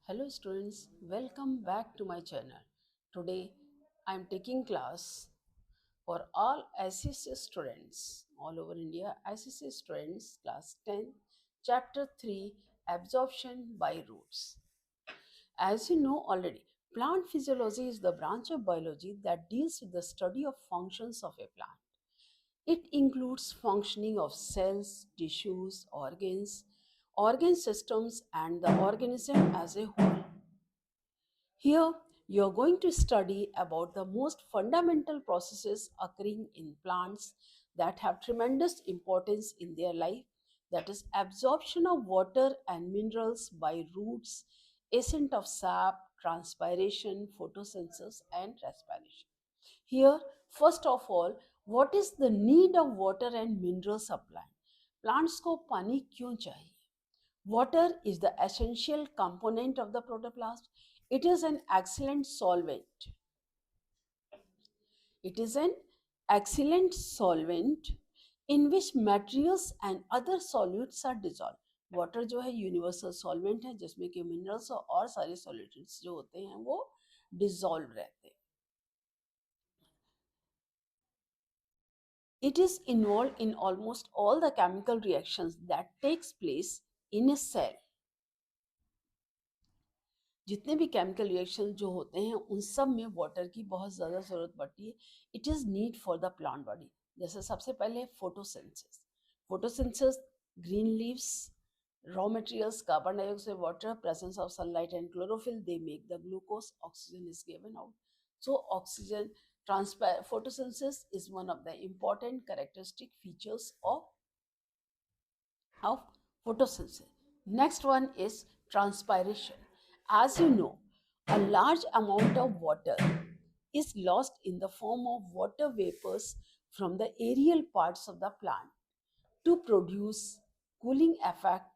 Hello students, welcome back to my channel. Today I am taking class for all ICC students all over India, ICC students class 10, chapter 3, absorption by roots. As you know already, plant physiology is the branch of biology that deals with the study of functions of a plant. It includes functioning of cells, tissues, organ systems and the organism as a whole. Here, you're going to study about the most fundamental processes occurring in plants that have tremendous importance in their life, that is, absorption of water and minerals by roots, ascent of sap, transpiration, photosynthesis, and respiration. Here, first of all, what is the need of water and mineral supply? Plants को पानी क्यों चाहिए? Water is the essential component of the protoplasm. It is an excellent solvent. It is an excellent solvent in which materials and other solutes are dissolved. Water जो है universal solvent है जिसमें कि minerals और सारे सॉल्यूटेंट्स जो होते हैं वो डिसॉल्व रहते हैं. It is involved in almost all the chemical reactions that takes place in a cell. जितने भी केमिकल रिएक्शन जो होते हैं उन सब में वाटर की बहुत ज़्यादा ज़रूरत पड़ती है. It is need for the plant body. जैसे सबसे पहले photosynthesis green leaves, raw materials, carbon dioxide, water, presence of sunlight and chlorophyll, they make the glucose, oxygen is given out. So oxygen photosynthesis is one of the important characteristic features of photosynthesis. Next one is transpiration. As you know, a large amount of water is lost in the form of water vapors from the aerial parts of the plant to produce cooling effect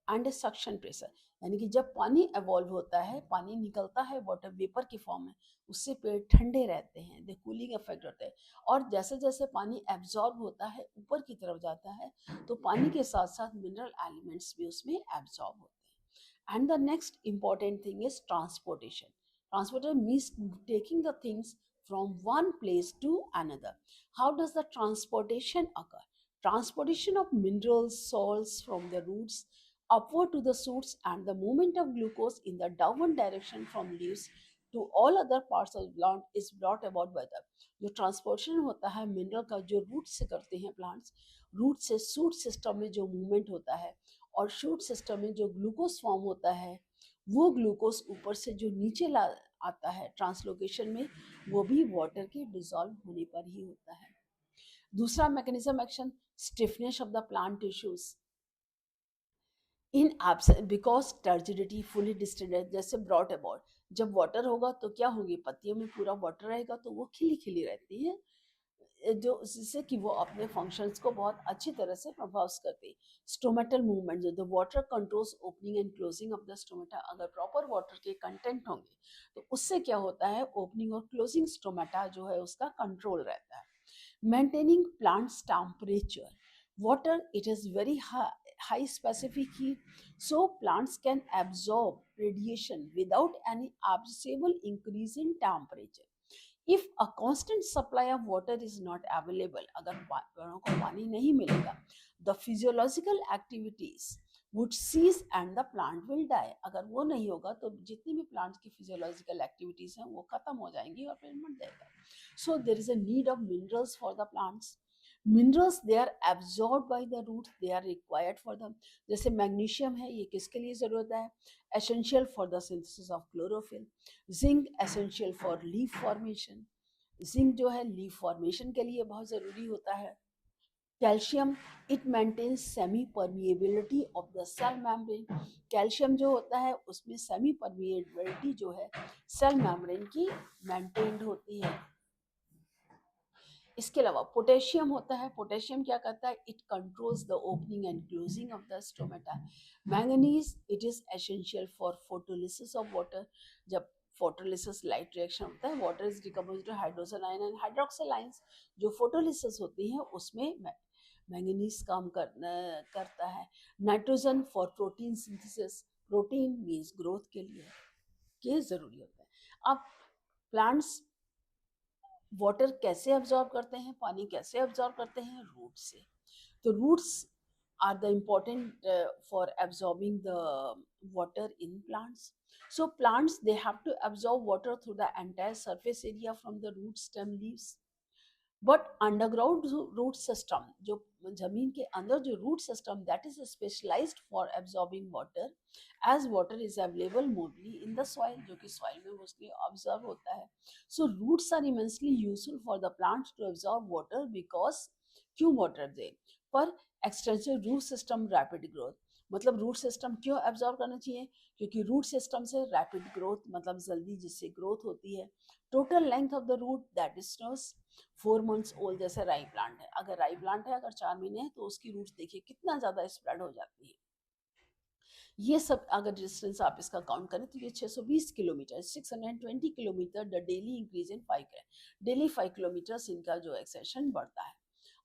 and a suction pressure. यानी कि जब पानी evolve होता है, पानी निकलता है water vapour की फॉर्म में, उससे पेड़ ठंडे रहते हैं, द कूलिंग इफेक्ट होता है. और जैसे जैसे पानी एब्जॉर्ब होता है ऊपर की तरफ जाता है तो पानी के साथ साथ मिनरल एलिमेंट्स भी उसमें एब्जॉर्ब होते हैं. And the next important thing is transportation. Transportation means taking the things from one place to another. How does the transportation occur? Transportation of minerals, salts from the roots upward to the shoots and the movement of glucose in the downward direction from leaves to all other parts of the plant is brought about by the जो transportation होता है mineral का जो root से करते हैं plants, root से shoot system में जो मूवमेंट होता है और शूट सिस्टम में जो ग्लूकोज फॉर्म होता है वो ग्लूकोज ऊपर से जो नीचे ला आता है ट्रांसलोकेशन में, वो भी वाटर के डिसॉल्व होने पर ही होता है. दूसरा mechanism action, stiffness of the plant tissues in absence because turgidity fully distillated. जैसे ब्रॉट अबाउट, जब वाटर होगा तो क्या होगी, पत्तियों में पूरा वाटर रहेगा तो वो खिली खिली रहती है, जो जिससे कि वो अपने फंक्शंस को बहुत अच्छी तरह से प्रभाव करते हैं. स्टोमेटल मूवमेंट, जो the water controls opening and closing of the stomata. अगर प्रॉपर वाटर के कंटेंट होंगे तो उससे क्या होता है, ओपनिंग और क्लोजिंग स्टोमेटा जो है उसका कंट्रोल रहता है. Maintaining plants temperature. Water, it is very high specific heat, so plants can absorb radiation without any appreciable increase in temperature. If a constant supply of water is not available, अगर पेड़ों को पानी नहीं मिलेगा, the physiological activities would cease and the plant will die. अगर वो नहीं होगा तो जितनी भी प्लांट की फिजियोलॉजिकल एक्टिविटीज हैं वो खत्म हो जाएंगी और पेड़ मर जाएगा. So there is a need of minerals for the plants. Minerals they are absorb by the root, they are required for the. जैसे मैग्नीशियम है, ये किसके लिए ज़रूरत है, essential for the synthesis of chlorophyll. Zinc essential for leaf formation, zinc जो है leaf formation के लिए बहुत ज़रूरी होता है. Calcium, it maintains semi permeability of the cell membrane. Calcium जो होता है उसमें सेमी परमिएबिलिटी जो है सेल मेम्ब्रेन की मेंटेन्ड होती है. इसके अलावा पोटेशियम होता है. पोटेशियम क्या करता है, it controls the opening and closing of the stomata. Manganese, it is essential for photolysis of water. जब फोटोलिसिस लाइट रिएक्शन होता है, water is decomposed to hydrogen ion and hydroxyl ions. जो photolysis होती है उसमें मैंगनीज काम करता है. Nitrogen for protein synthesis. Protein means growth के लिए ये ज़रूरी होता है। अब प्लांट्स वाटर कैसे एब्जॉर्ब करते हैं, पानी कैसे एब्जॉर्ब करते हैं? रूट से। तो roots are the important for absorbing the water in plants. So plants, they have to absorb water through the entire surface area from the root, stem, leaves. But underground root system, जो जमीन के अंदर जो root system, that is specialised for absorbing water as water is available mostly in the soil, जो कि soil में mostly observe होता है. So roots are immensely useful for the plants to absorb water because क्यों water they पर extensive root system rapid growth. मतलब root system क्यों absorb करना चाहिए? क्योंकि रूट सिस्टम से रैपिड ग्रोथ मतलब जल्दी जिससे ग्रोथ होती है. Total length of the root that is 4 months old. जैसे राई प्लांट है, अगर राई प्लांट है अगर 4 महीने है तो उसकी रूट्स देखिए कितना ज्यादा स्प्रेड हो जाती है. ये सब अगर डिस्टेंस आप इसका काउंट करें तो ये 620 kilometre, 620 kilometre. The daily increase in 5 kilometre इनका जो एक्सेशन बढ़ता है.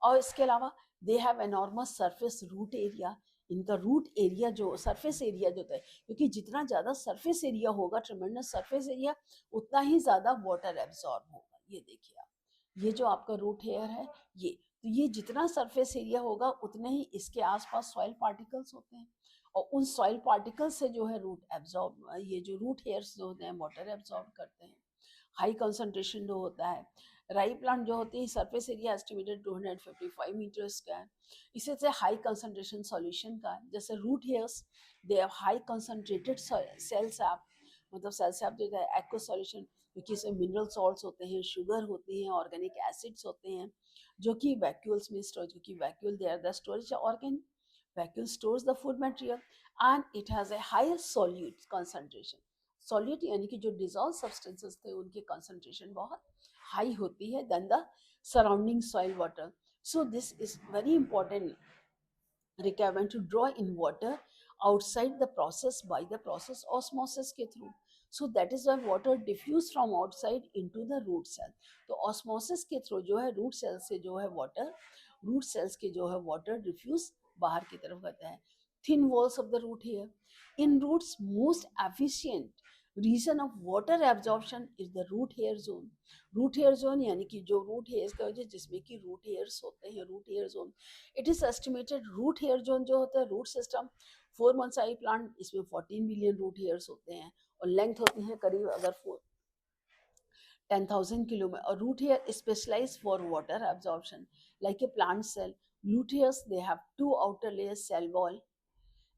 और इसके अलावा they have enormous surface root area. इनका रूट एरिया जो सरफेस एरिया जो होता है, क्योंकि जितना ज़्यादा सरफेस एरिया होगा, ट्रिमेंडस सरफेस एरिया, उतना ही ज़्यादा वाटर एब्जॉर्ब होगा. ये देखिए आप, ये जो आपका रूट हेयर है ये, तो ये जितना सरफेस एरिया होगा उतने ही इसके आसपास सॉइल पार्टिकल्स होते हैं, और उन सॉइल पार्टिकल से जो है रूट एब्जॉर्ब, ये जो रूट हेयर्स जो होते हैं वाटर एब्जॉर्ब करते हैं. हाई कंसंट्रेशन जो होता है, राई प्लांट जो होती है सरफेस एरिया एस्टिमेटेड 255 मीटर्स का है. इसे से हाई कंसंट्रेशन सॉल्यूशन का है. जैसे root hairs they have high concentrated cell sap, मतलब सेल सैप जो है एक्व सॉल्यूशन, क्योंकि इसमें मिनरल सॉल्ट्स होते हैं, शुगर होती हैं, ऑर्गेनिक एसिड्स होते हैं, जो कि वैक्यूल्स में स्टोर, जो कि vacuole they are the storage organ. Vacuole stores the food material and it has a higher solute concentration. Solute यानी कि जो dissolved substances थे उनकी concentration बहुत high होती है than the surrounding soil water. So this is very important requirement to draw in water outside the process by the process osmosis के through. So that is why water diffuse from outside into the root cell. तो osmosis के through जो है root cell से जो है water, root cells के जो है water diffuse बाहर की तरफ करता है. Thin walls of the root hair. In roots, most efficient region of water absorption is the root hair zone. Root hair zone यानी कि जो रूट हेयर्स का वजह जिसमें कि रूट हेयर्स होते हैं, root hair zone. It is estimated root hair zone जो होता है रूट सिस्टम 4 months प्लांट, इसमें 14 बिलियन रूट हेयर्स होते हैं और लेंथ होती है करीब अगर 10,000 किलोमीटर. और root hair specialise for water absorption like a plant cell. Root hairs they have 2 outer layers, cell wall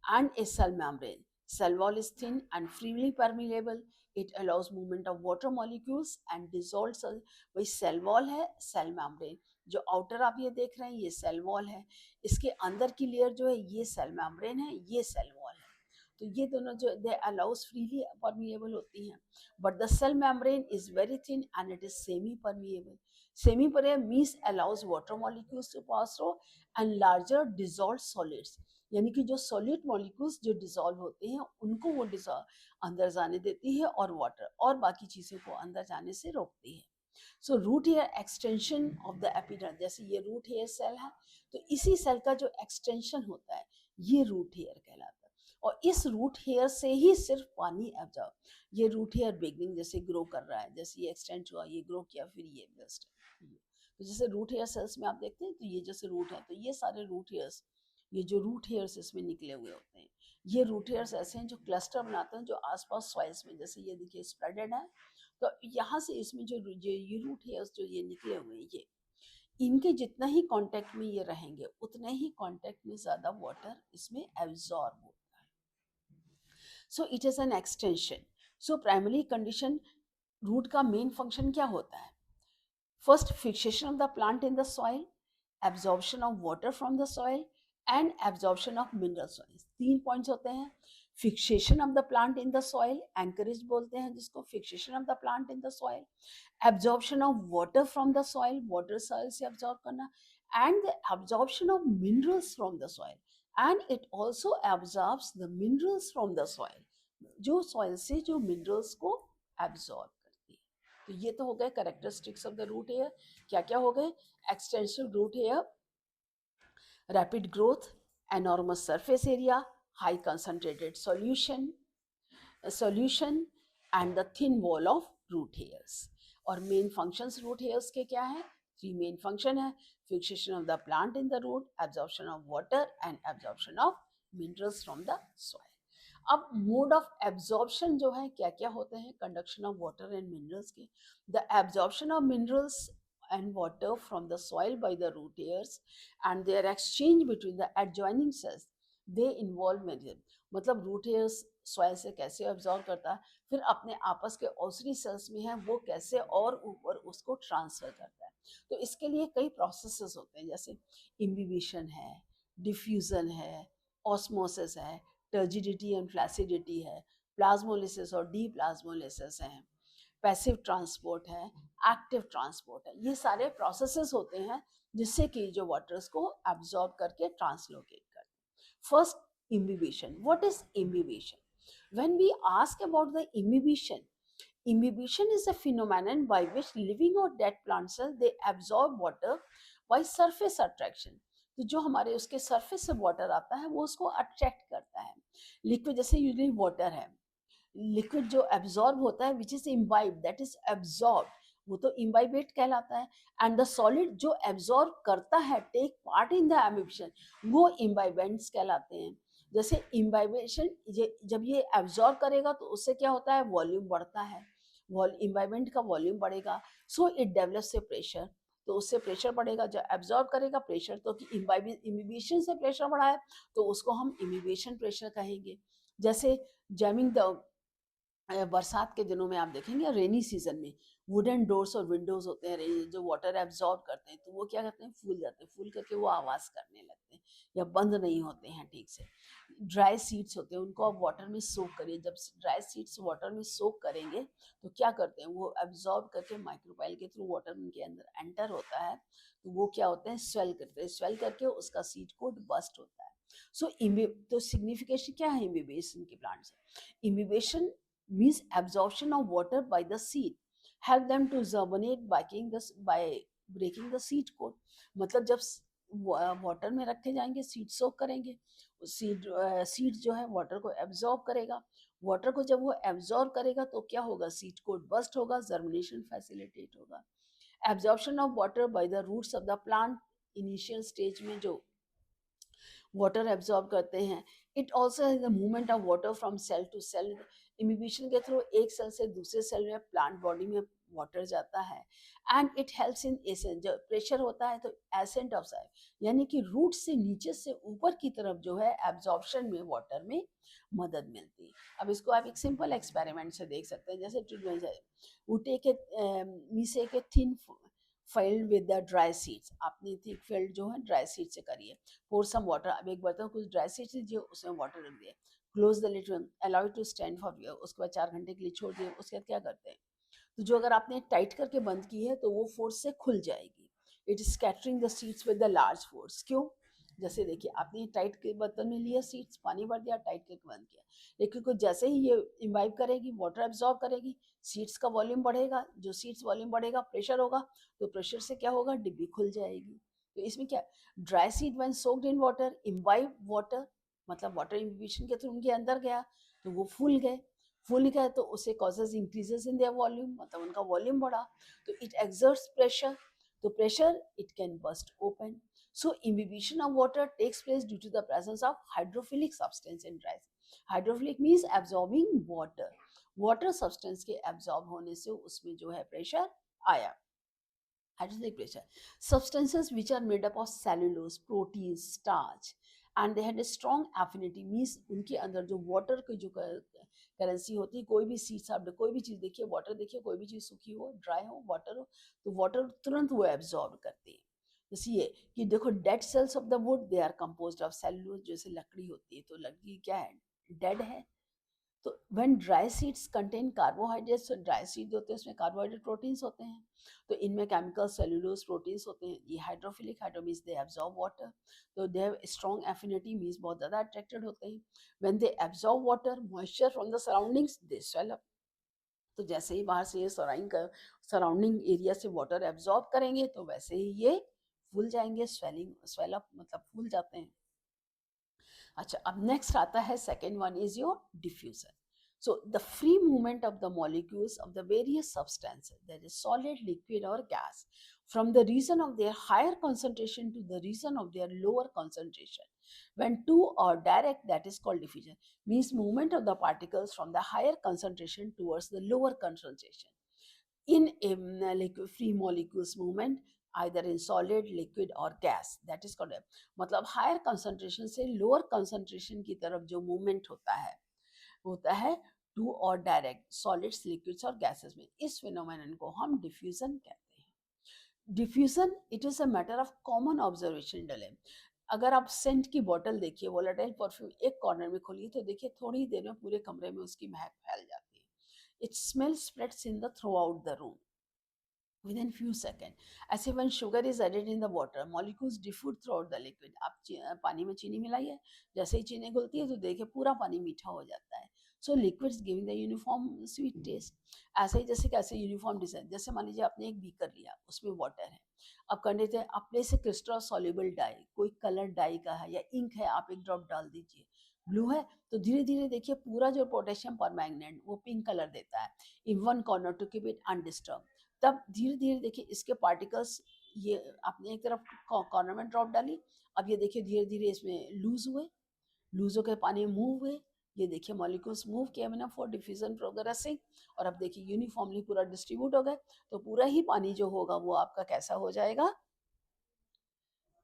and a cell membrane. Cell wall is thin and freely permeable. It allows movement of water molecules and dissolved cell. वही cell wall है, cell membrane. जो outer आप ये देख रहे हैं ये cell wall है, इसके अंदर की लेयर जो है ये cell membrane है, ये cell wall है. तो ये दोनों जो दे अलाउज फ्रीली परमिएबल होती हैं. But the cell membrane is very thin and it is semi permeable. Semi permeable means allows water molecules to pass through and larger dissolved solids, यानी कि जो सॉलिड मॉलिक्यूल्स जो डिसॉल्व होते हैं उनको वो अंदर जाने देती है और वाटर और बाकी चीज़ों को अंदर जाने से रोकती है. So root hair extension of the epiderm, जैसे ये रूट हेयर सेल है तो इसी सेल का जो एक्सटेंशन होता है ये रूट हेयर कहलाता है. और इस रूट हेयर से ही सिर्फ पानी एब्जॉर्ब, ये रूट हेयर बिगनिंग जैसे ग्रो कर रहा है, जैसे ये एक्सटेंड हुआ, ये ग्रो किया, फिर ये बेस्ट है. तो जैसे रूट हेयर सेल्स में आप देखते हैं तो ये जैसे रूट है तो ये सारे रूट हेयर्स, ये जो रूट हेयर्स इसमें निकले हुए होते हैं, ये रूट हेयर्स ऐसे हैं जो क्लस्टर बनाते हैं जो आसपास सॉइल्स में, जैसे ये देखिए स्प्रेडेड है. तो यहाँ से इसमें जो ये रूट हेयर्स जो ये निकले हुए हैं ये, इनके जितना ही कांटेक्ट में ये रहेंगे उतने ही कांटेक्ट में ज़्यादा वाटर इसमें एब्जॉर्ब होता है. So it is an extension. So primary condition root का मेन फंक्शन क्या होता है? First, fixation of the plant in the soil, absorption of water from the soil and absorption of mineral soils. 3 points होते हैं. Fixation of the plant in the soil, anchorage बोलते हैं जिसको, fixation of the plant in the soil, absorption of water from the soil, water soil से absorb करना, and the absorption of minerals from the soil, and it also absorbs the minerals from the soil, जो soil से जो minerals को absorb करती है. तो ये तो हो गए characteristics of the root hair. क्या क्या हो गए? Extensive root hair, rapid growth, enormous surface area, high concentrated solution and the thin wall of root hairs. और main functions root hairs के क्या है? 3 main function है: fixation of the plant in the root, absorption of water and absorption of minerals from the soil. अब mode of absorption जो है क्या क्या होते हैं conduction of water and minerals के? The absorption of minerals and water from the soil by the root hairs and their exchange between the adjoining cells, they involve many. मतलब root hairs soil से कैसे absorb करता है, फिर अपने आपस के ओसरी सेल्स में है वो कैसे और ऊपर उसको ट्रांसफर करता है. तो इसके लिए कई प्रोसेसेस होते हैं, जैसे इम्बिबिशन है, डिफ्यूजन है, ऑस्मोसिस है, टर्जिडिटी एंड फ्लैसिडिटी है, प्लाज्मोलिसिस और डी प्लाज्मोलिसिस है, पैसिव ट्रांसपोर्ट है, एक्टिव ट्रांसपोर्ट है. ये सारे प्रोसेसेस होते हैं जिससे कि जो वाटर्स को एब्जॉर्ब करके ट्रांसलोकेट करते हैं. First, imbibition. What is imbibition? When we ask about the imbibition is a phenomenon by which living or dead plant cells they absorb water by surface attraction. तो जो हमारे उसके सरफेस से water आता है वो उसको अट्रैक्ट करता है. लिक्विड जैसे यूजली वाटर है, लिक्विड जो एब्जॉर्ब होता है which is imbibe, that is absorb, वो तो इम्बाइबेट कहलाता है. एंड द सॉलिड जो एब्जॉर्ब करता है take part in the emission, वो इम्बाइबेंट्स कहलाते हैं. जैसे इम्बाइबेशन जब ये एब्जॉर्ब करेगा तो उससे क्या होता है, वॉल्यूम बढ़ता है, इम्बाइबेंट का वॉल्यूम बढ़ेगा, so it develops A pressure. तो उससे प्रेशर बढ़ेगा, जब एब्जॉर्ब करेगा प्रेशर, तो इमिबेशन से प्रेशर बढ़ा है तो उसको हम इमिबेशन प्रेशर कहेंगे. जैसे जैमिंग द बरसात के दिनों में आप देखेंगे रेनी सीजन में वुडन डोर्स और विंडोज होते हैं जो वाटर एब्जॉर्ब करते हैं, तो वो क्या करते हैं, फूल जाते हैं, फूल करके वो आवाज करने लगते हैं या बंद नहीं होते हैं ठीक से. ड्राई सीड्स होते हैं, उनको आप वाटर में सोक करिए, जब ड्राई सीड्स वाटर में सोक करेंगे तो क्या करते हैं, वो एब्जॉर्ब करके माइक्रोपाइल के थ्रू वाटर उनके अंदर एंटर होता है, तो वो क्या होते हैं, स्वेल करते हैं, स्वेल करके उसका सीड कोट बस्ट होता है. सो तो सिग्निफिकेशन क्या है इम्बिबेशन के प्लांट से? इम्बिबेशन means absorption of water by the seed, help them to germinate by breaking the seed coat. मतलब जब वाटर में रखे जाएंगे सीड सोक करेंगे, सीड जो है वाटर को एब्जॉर्ब करेगा, वाटर को जब वो एब्जॉर्ब करेगा तो क्या होगा, सीड कोट बस्ट होगा, जर्मिनेशन फैसिलिटेट होगा. Absorption of water by the roots of the plant, initial stage में जो वाटर एब्जॉर्ब करते हैं. It also has the movement of water from cell to cell. Imbibition के थ्रू एक cell से दूसरे सेल में प्लांट बॉडी में वाटर जाता है. And it helps in ascent, जब प्रेशर होता है तो एसेंट ऑफ साइड, यानी कि रूट से नीचे से ऊपर की तरफ जो है एब्जॉर्प्शन में वाटर में मदद मिलती है. अब इसको आप एक सिंपल एक्सपेरिमेंट से देख सकते हैं. जैसे we take we take a thin filled with the dry seeds. आपने थिक फिल्ड जो है ड्राई सीड से करिए. pour some water, अब एक बर्तन कुछ ड्राई सीड्स लीजिए, उसमें वाटर रख दिए, close the lid, allow it to stand for, उसके बाद 4 घंटे के लिए छोड़ दिए. उसके बाद क्या करते हैं, तो जो अगर आपने टाइट करके बंद की है तो वो फोर्स से खुल जाएगी. It is scattering the seeds with the large force. क्यों? जैसे देखिए आपने टाइट के बर्तन में लिया सीड्स, पानी भर दिया, टाइट करके बंद किया, लेकिन कुछ जैसे ही ये इम्बाइब करेगी, वाटर एब्जॉर्ब करेगी, सीड्स का वॉल्यूम बढ़ेगा, जो सीड्स वॉल्यूम बढ़ेगा प्रेशर होगा, तो प्रेशर से क्या होगा, डिब्बी खुल जाएगी. तो इसमें क्या, dry seed when soaked in water imbibe water, मतलब वाटर इम्बिबिशन के थ्रू उनके अंदर गया तो वो फूल गए तो उससे causes increases in their volume, मतलब उनका वॉल्यूम बढ़ा, तो इट एक्सर्ट्स प्रेशर, तो pressure it can burst open. So imbibition of water takes place due to the presence of hydrophilic substance in dry seed. Hydrophilic means absorbing water. Water substance के absorb होने से उसमें जो है pressure आया. Hydrophilic pressure. Substances which are made up of cellulose, proteins, starch, and they had a strong affinity means उनके अंदर जो water की जो करेंसी होती है, कोई भी सीड्स आप कोई भी चीज़ देखिए, वाटर देखिए, कोई भी चीज़ सूखी हो, ड्राई हो, वाटर हो, तो वाटर तुरंत वो एब्जॉर्ब करती है. जैसे ये कि देखो dead cells of the wood they are composed of cellulose, जैसे लकड़ी होती है तो लकड़ी क्या है, डेड है. तो when dry seeds contain carbohydrates, dry seed होते हैं उसमें कार्बोहाइड्रेट प्रोटीन्स होते हैं, तो इनमें केमिकल सेलुलोज प्रोटीन्स होते हैं. ये hydrophilic, hydro means they absorb water, तो they have strong affinity means बहुत ज़्यादा अट्रैक्टेड होते हैं. When they absorb water moisture from the surroundings they swell up, तो जैसे ही बाहर से ये सराउंडिंग एरिया से वाटर एब्जॉर्ब करेंगे तो वैसे ही ये फूल जाएंगे, स्वेलिंग, स्वेल अप मतलब फूल जाते हैं. अच्छा, अब नेक्स्ट आता है second one is your diffusion. So the free movement of the molecules of the various substances, that is solid, liquid or gas, from the region of their higher concentration to the region of their lower concentration, when two are direct, that is called diffusion. Means movement of the particles from the higher concentration towards the lower concentration in a liquid free molecules movement, either in solid, liquid or gas, that is called. मतलब higher concentration से lower concentration की तरफ जो movement होता है to और direct solids, liquids और gases में, इस फिनोमेनन को हम डिफ्यूजन कहते हैं. Diffusion it is a matter of common observation डले. अगर आप सेंट की बोतल देखिए, वोलेटाइल परफ्यूम एक कॉर्नर में खोलिए तो देखिए थोड़ी ही देर में पूरे कमरे में उसकी महक फैल जाती है. It smell spreads in the through out the room within few seconds. ऐसे when sugar is added in the water, molecules diffuse throughout the liquid. आप पानी में चीनी मिलाइए, जैसे ही चीनी घुलती है तो देखिए पूरा पानी मीठा हो जाता है. So liquids giving the uniform sweet taste. ऐसे ही जैसे कैसे यूनिफॉर्म डिजाइन, जैसे मान लीजिए आपने एक बीकर लिया, उसमें वाटर है, अब कर देते हैं अपने से क्रिस्टल सॉल्युबल डाई, कोई कलर डाई का है या इंक है, आप एक ड्रॉप डाल दीजिए, ब्लू है तो धीरे धीरे देखिए पूरा जो पोटेशियम परमैंगनेट वो पिंक कलर देता है in one corner to keep it undisturb. तब धीरे धीरे देखिए इसके पार्टिकल्स, ये आपने एक तरफ कॉर्नर में ड्रॉप डाली, अब ये देखिए धीरे धीरे इसमें लूज हुए, लूज होकर पानी में मूव हुए, ये देखिए मॉलिक्यूल्स मूव किए मैंने फॉर डिफ्यूजन प्रोग्रेसिंग, और अब देखिए यूनिफॉर्मली पूरा डिस्ट्रीब्यूट हो गए, तो पूरा ही पानी जो होगा वो आपका कैसा हो जाएगा,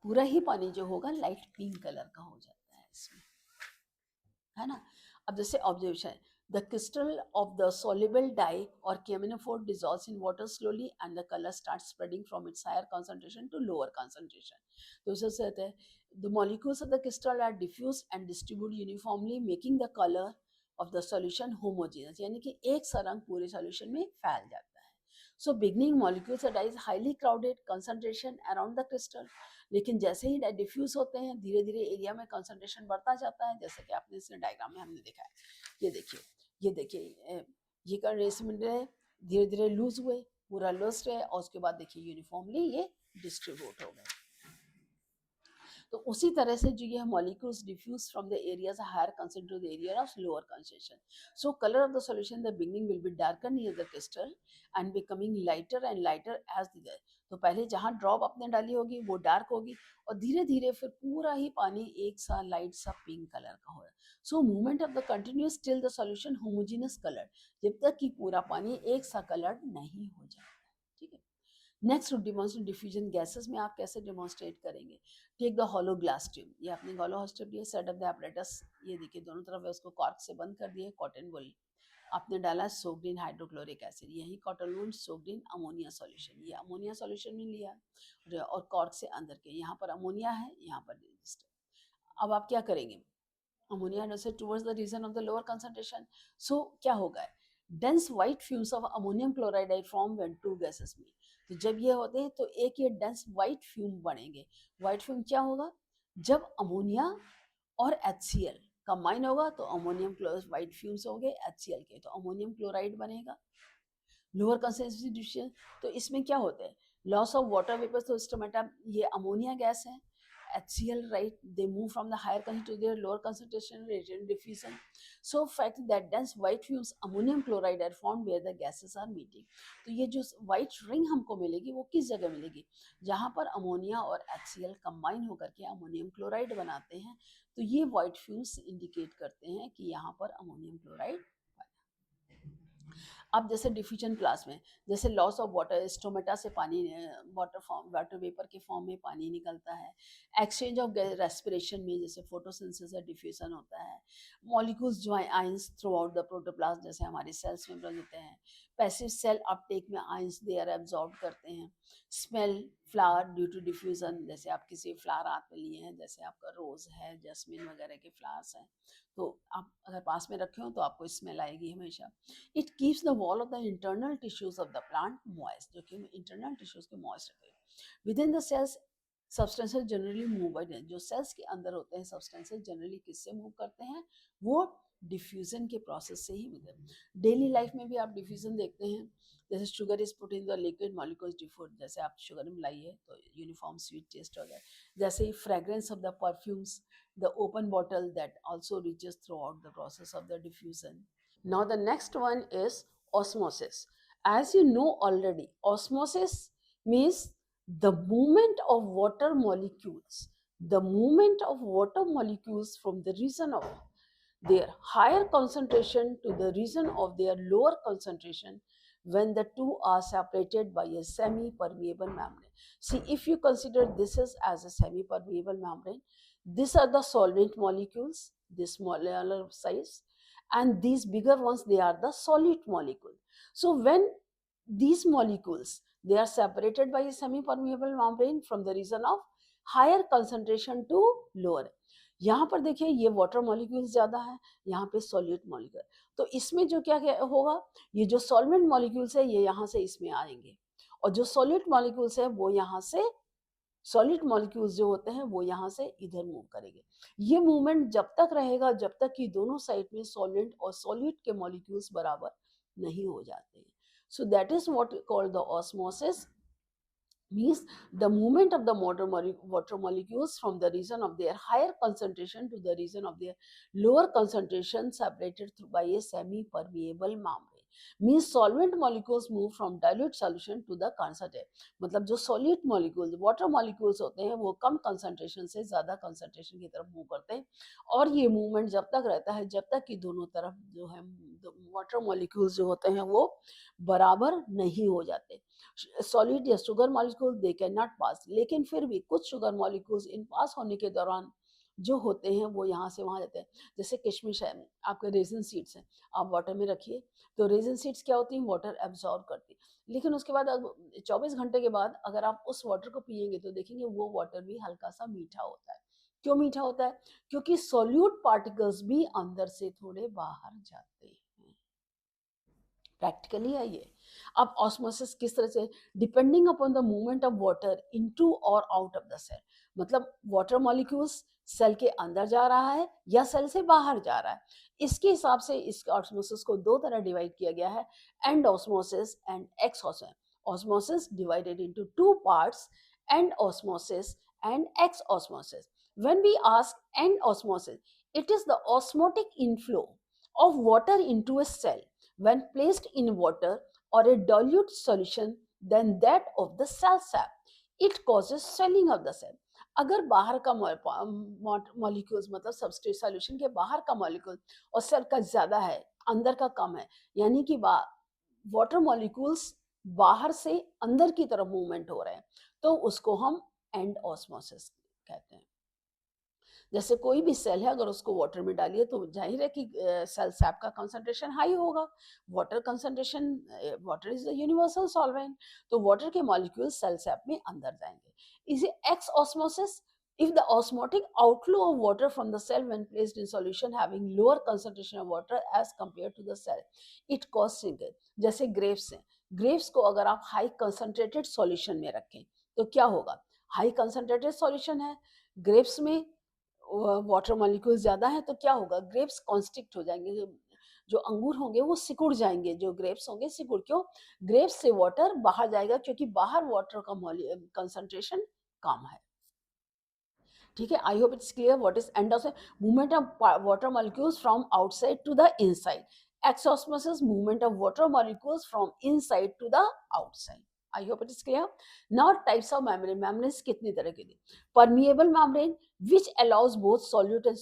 पूरा ही पानी जो होगा लाइट पिंक कलर का हो जाता है इसमें, है ना. अब जैसे observation, the crystal of the soluble dye or camphor dissolves in water slowly and the color starts spreading from its higher concentration to lower concentration. तो उसे कहते हैं the molecules of the crystal are diffused and distribute uniformly making the color of the solution homogeneous, यानी कि एक सा रंग पूरे solution में फैल जाता है. So beginning molecules of dye is highly crowded concentration around the crystal, लेकिन जैसे ही डिफ्यूज होते हैं धीरे धीरे एरिया में कंसंट्रेशन बढ़ता जाता है, जैसे कि आपने इस डायग्राम में हमने देखा है. ये देखिए, ये देखिए, ये कंडेंसमेंट है, धीरे धीरे लूज हुए, पूरा लूज है, और उसके बाद देखिए यूनिफॉर्मली ये डिस्ट्रीब्यूट हो गए. तो उसी तरह से जो ये molecules diffuse from the areas higher concentration to the area of lower concentration. So colour of the solution the beginning will be darker near the crystal and becoming lighter and lighter as the, तो पहले जहाँ drop आपने डाली होगी वो dark होगी, और धीरे धीरे फिर पूरा ही पानी एक सा लाइट सा पिंक कलर का होगा. So movement of the continuous till the solution homogeneous colour, जब तक कि पूरा पानी एक सा कलर नहीं हो जाता. ठीक है. Next to demonstrate diffusion gases में आप कैसे डिमॉन्स्ट्रेट करेंगे. Take the hollow glass tube, ये आपने हॉलो ग्लास ट्यूब लिया, सेट अप द एपरेटस, ये देखिए दोनों तरफ है उसको कॉर्क से बंद कर दिए, कॉटन वुल आपने डाला, सोक्ड इन हाइड्रोक्लोरिक एसिड, यही cotton wool soaked in ammonia solution, ये अमोनिया सॉल्यूशन में लिया और कॉर्क से अंदर के, यहाँ पर अमोनिया है, यहाँ पर रजिस्टर. अब आप क्या करेंगे, ammonia towards the region of the lower concentration. So क्या होगा, dense white fumes of ammonium chloride I form when two gases meet. तो जब ये होते हैं तो एक ये डेंस व्हाइट फ्यूम बनेंगे. व्हाइट फ्यूम क्या होगा, जब अमोनिया और HCl कंबाइन होगा तो अमोनियम क्लोराइड व्हाइट फ्यूम्स होंगे HCl के, तो अमोनियम क्लोराइड बनेगा. लोअर कंसेंट्रेशन, तो इसमें क्या होता है, लॉस ऑफ वाटर वेपर, तो स्टोमेटा ये अमोनिया गैस है, HCl, right, they move from the higher concentration to their lower concentration region diffusion. So fact that dense white fumes ammonium chloride are formed where the gases are meeting. तो ये जो white ring हमको मिलेगी वो किस जगह मिलेगी, जहाँ पर अमोनिया और HCl कंबाइन होकर के अमोनियम क्लोराइड बनाते हैं, तो ये white fumes इंडिकेट करते हैं कि यहाँ पर अमोनियम क्लोराइड. अब जैसे डिफ्यूजन क्लास में, जैसे लॉस ऑफ वाटर, स्टोमेटा से पानी वाटर वेपर के फॉर्म में पानी निकलता है, एक्सचेंज ऑफ रेस्पिरेशन में जैसे फोटोसिंथेसिस डिफ्यूजन होता है, मॉलिक्यूल्स जो ions throughout the protoplasm जैसे हमारे सेल्स में प्रेजेंट होते हैं, पैसिव सेल अपटेक में आयंस दे आर एब्जॉर्ब करते हैं, smell flower due to diffusion, जैसे आप किसी फ्लावर हाथ में लिए हैं, जैसे आपका रोज है, जैस्मिन वगैरह के फ्लावर्स हैं, तो आप अगर पास में रखे हो तो आपको स्मेल आएगी हमेशा. It keeps the wall of the internal tissues of the plant moist, जो कि इंटरनल टिश्यूज को मॉइस्ट रखते हैं. Within the cells substances generally move, जो सेल्स के अंदर होते हैं सब्सटेंसेस जनरली किससे मूव करते हैं, वो डिफ्यूजन के प्रोसेस से ही मिलते हैं। डेली लाइफ में भी आप डिफ्यूजन देखते हैं, जैसे sugar is put in the liquid molecules diffuse, जैसे आप शुगर मिलाइए तो यूनिफॉर्म स्वीट टेस्ट हो जाए। जैसे fragrance of the perfumes, the open bottle that also reaches throughout the process of the diffusion. Now the next one is osmosis. As you know already, osmosis means the movement of water molecules. The movement of water molecules from the region of their higher concentration to the region of their lower concentration when the two are separated by a semi-permeable membrane. See, if you consider this as a semi-permeable membrane, these are the solvent molecules, this smaller size, and these bigger ones, they are the solid molecule. So when these molecules, they are separated by a semi-permeable membrane from the region of higher concentration to lower. यहाँ पर देखिए ये water molecules ज़्यादा है, यहाँ पे solid molecule, तो इसमें जो क्या क्या होगा, ये जो सॉल्वेंट मॉलिक्यूल्स है ये यहाँ से इसमें आएंगे, और जो सॉलिड मॉलिक्यूल्स है वो यहाँ से, सॉलिड मॉलिक्यूल्स जो होते हैं वो यहाँ से इधर मूव करेंगे। ये मूवमेंट जब तक रहेगा जब तक कि दोनों साइड में सॉलिड और सॉलिड के मॉलिक्यूल्स बराबर नहीं हो जाते हैं। So that is what called the osmosis, means the movement of the water molecules from the region of their higher concentration to the region of their lower concentration separated by a semi-permeable membrane. Means solvent molecules move from dilute solution to the concentrate. मतलब जो solid molecules, water molecules होते हैं वो कम concentration से ज़्यादा concentration की तरफ move करते हैं, और ये movement जब तक रहता है जब तक कि दोनों तरफ जो है water molecules जो होते हैं वो बराबर नहीं हो जाते। सॉलिड या sugar molecule they can not पास, लेकिन फिर भी कुछ शुगर मॉलिक्यूल्स इन पास होने के दौरान जो होते हैं वो यहाँ से वहाँ जाते हैं। जैसे किशमिश है, आपके रेजिन सीड्स हैं, आप वाटर में रखिए तो रेजिन सीड्स क्या होती हैं, वाटर एब्जॉर्ब करती, लेकिन उसके बाद 24 घंटे के बाद अगर आप उस वाटर को पियेंगे तो देखेंगे वो वाटर भी हल्का सा मीठा होता है। क्यों मीठा होता है? क्योंकि सोल्यूट पार्टिकल्स भी अंदर से थोड़े बाहर जाते हैं। प्रैक्टिकली है ये। अब ऑस्मोसिस किस तरह से, depending upon the movement of water into और आउट ऑफ द सेल, मतलब वाटर मॉलिक्यूल्स सेल के अंदर जा रहा है या सेल से बाहर जा रहा है, इसके हिसाब से इस ऑस्मोसिस को दो तरह डिवाइड किया गया है, and osmosis and x osmosis. Osmosis divided into two parts, and osmosis and X osmosis. When we ask end osmosis, it is the osmotic inflow of water into a cell when placed in water or a dilute solution than that of the cell sap. It causes swelling of the cell. अगर बाहर का molecules मतलब substrate solution के बाहर का molecule और cell का ज्यादा है, अंदर का कम है, यानी कि वाटर मॉलिक्यूल्स बाहर से अंदर की तरफ मूवमेंट हो रहे हैं, तो उसको हम एंड ऑस्मोसिस कहते हैं। जैसे कोई भी सेल है अगर उसको वाटर में डालिए तो जाहिर है कि सेल सैप का कंसंट्रेशन हाई होगा। Water concentration, water is the universal solvent, तो वाटर के मॉलिक्यूल सेल सैप में अंदर जाएंगे। Is x osmosis, if the osmotic outflow of water from the cell when placed in solution having lower concentration of water as compared to the cell, it causes shrinkage। जैसे grapes हैं, grapes को अगर आप high concentrated solution में रखें तो क्या होगा, हाई कंसंट्रेटेड सॉल्यूशन है, ग्रेप्स में वाटर मॉलिक्यूल ज्यादा है, तो क्या होगा, ग्रेप्स कॉन्स्ट्रिक्ट हो जाएंगे, जो अंगूर होंगे वो सिकुड़ जाएंगे, जो ग्रेप्स होंगे सिकुड़, क्यों, ग्रेप्स से वाटर बाहर जाएगा क्योंकि बाहर वाटर का कंसंट्रेशन कम है। ठीक है, I hope it's clear what is endosmosis, movement of water molecules from outside to the inside. Exosmosis, movement of water molecules from inside to the outside. I hope it is clear. Now types of membrane, membranes कितनी तरह के थी, permeable membrane which allows both solute and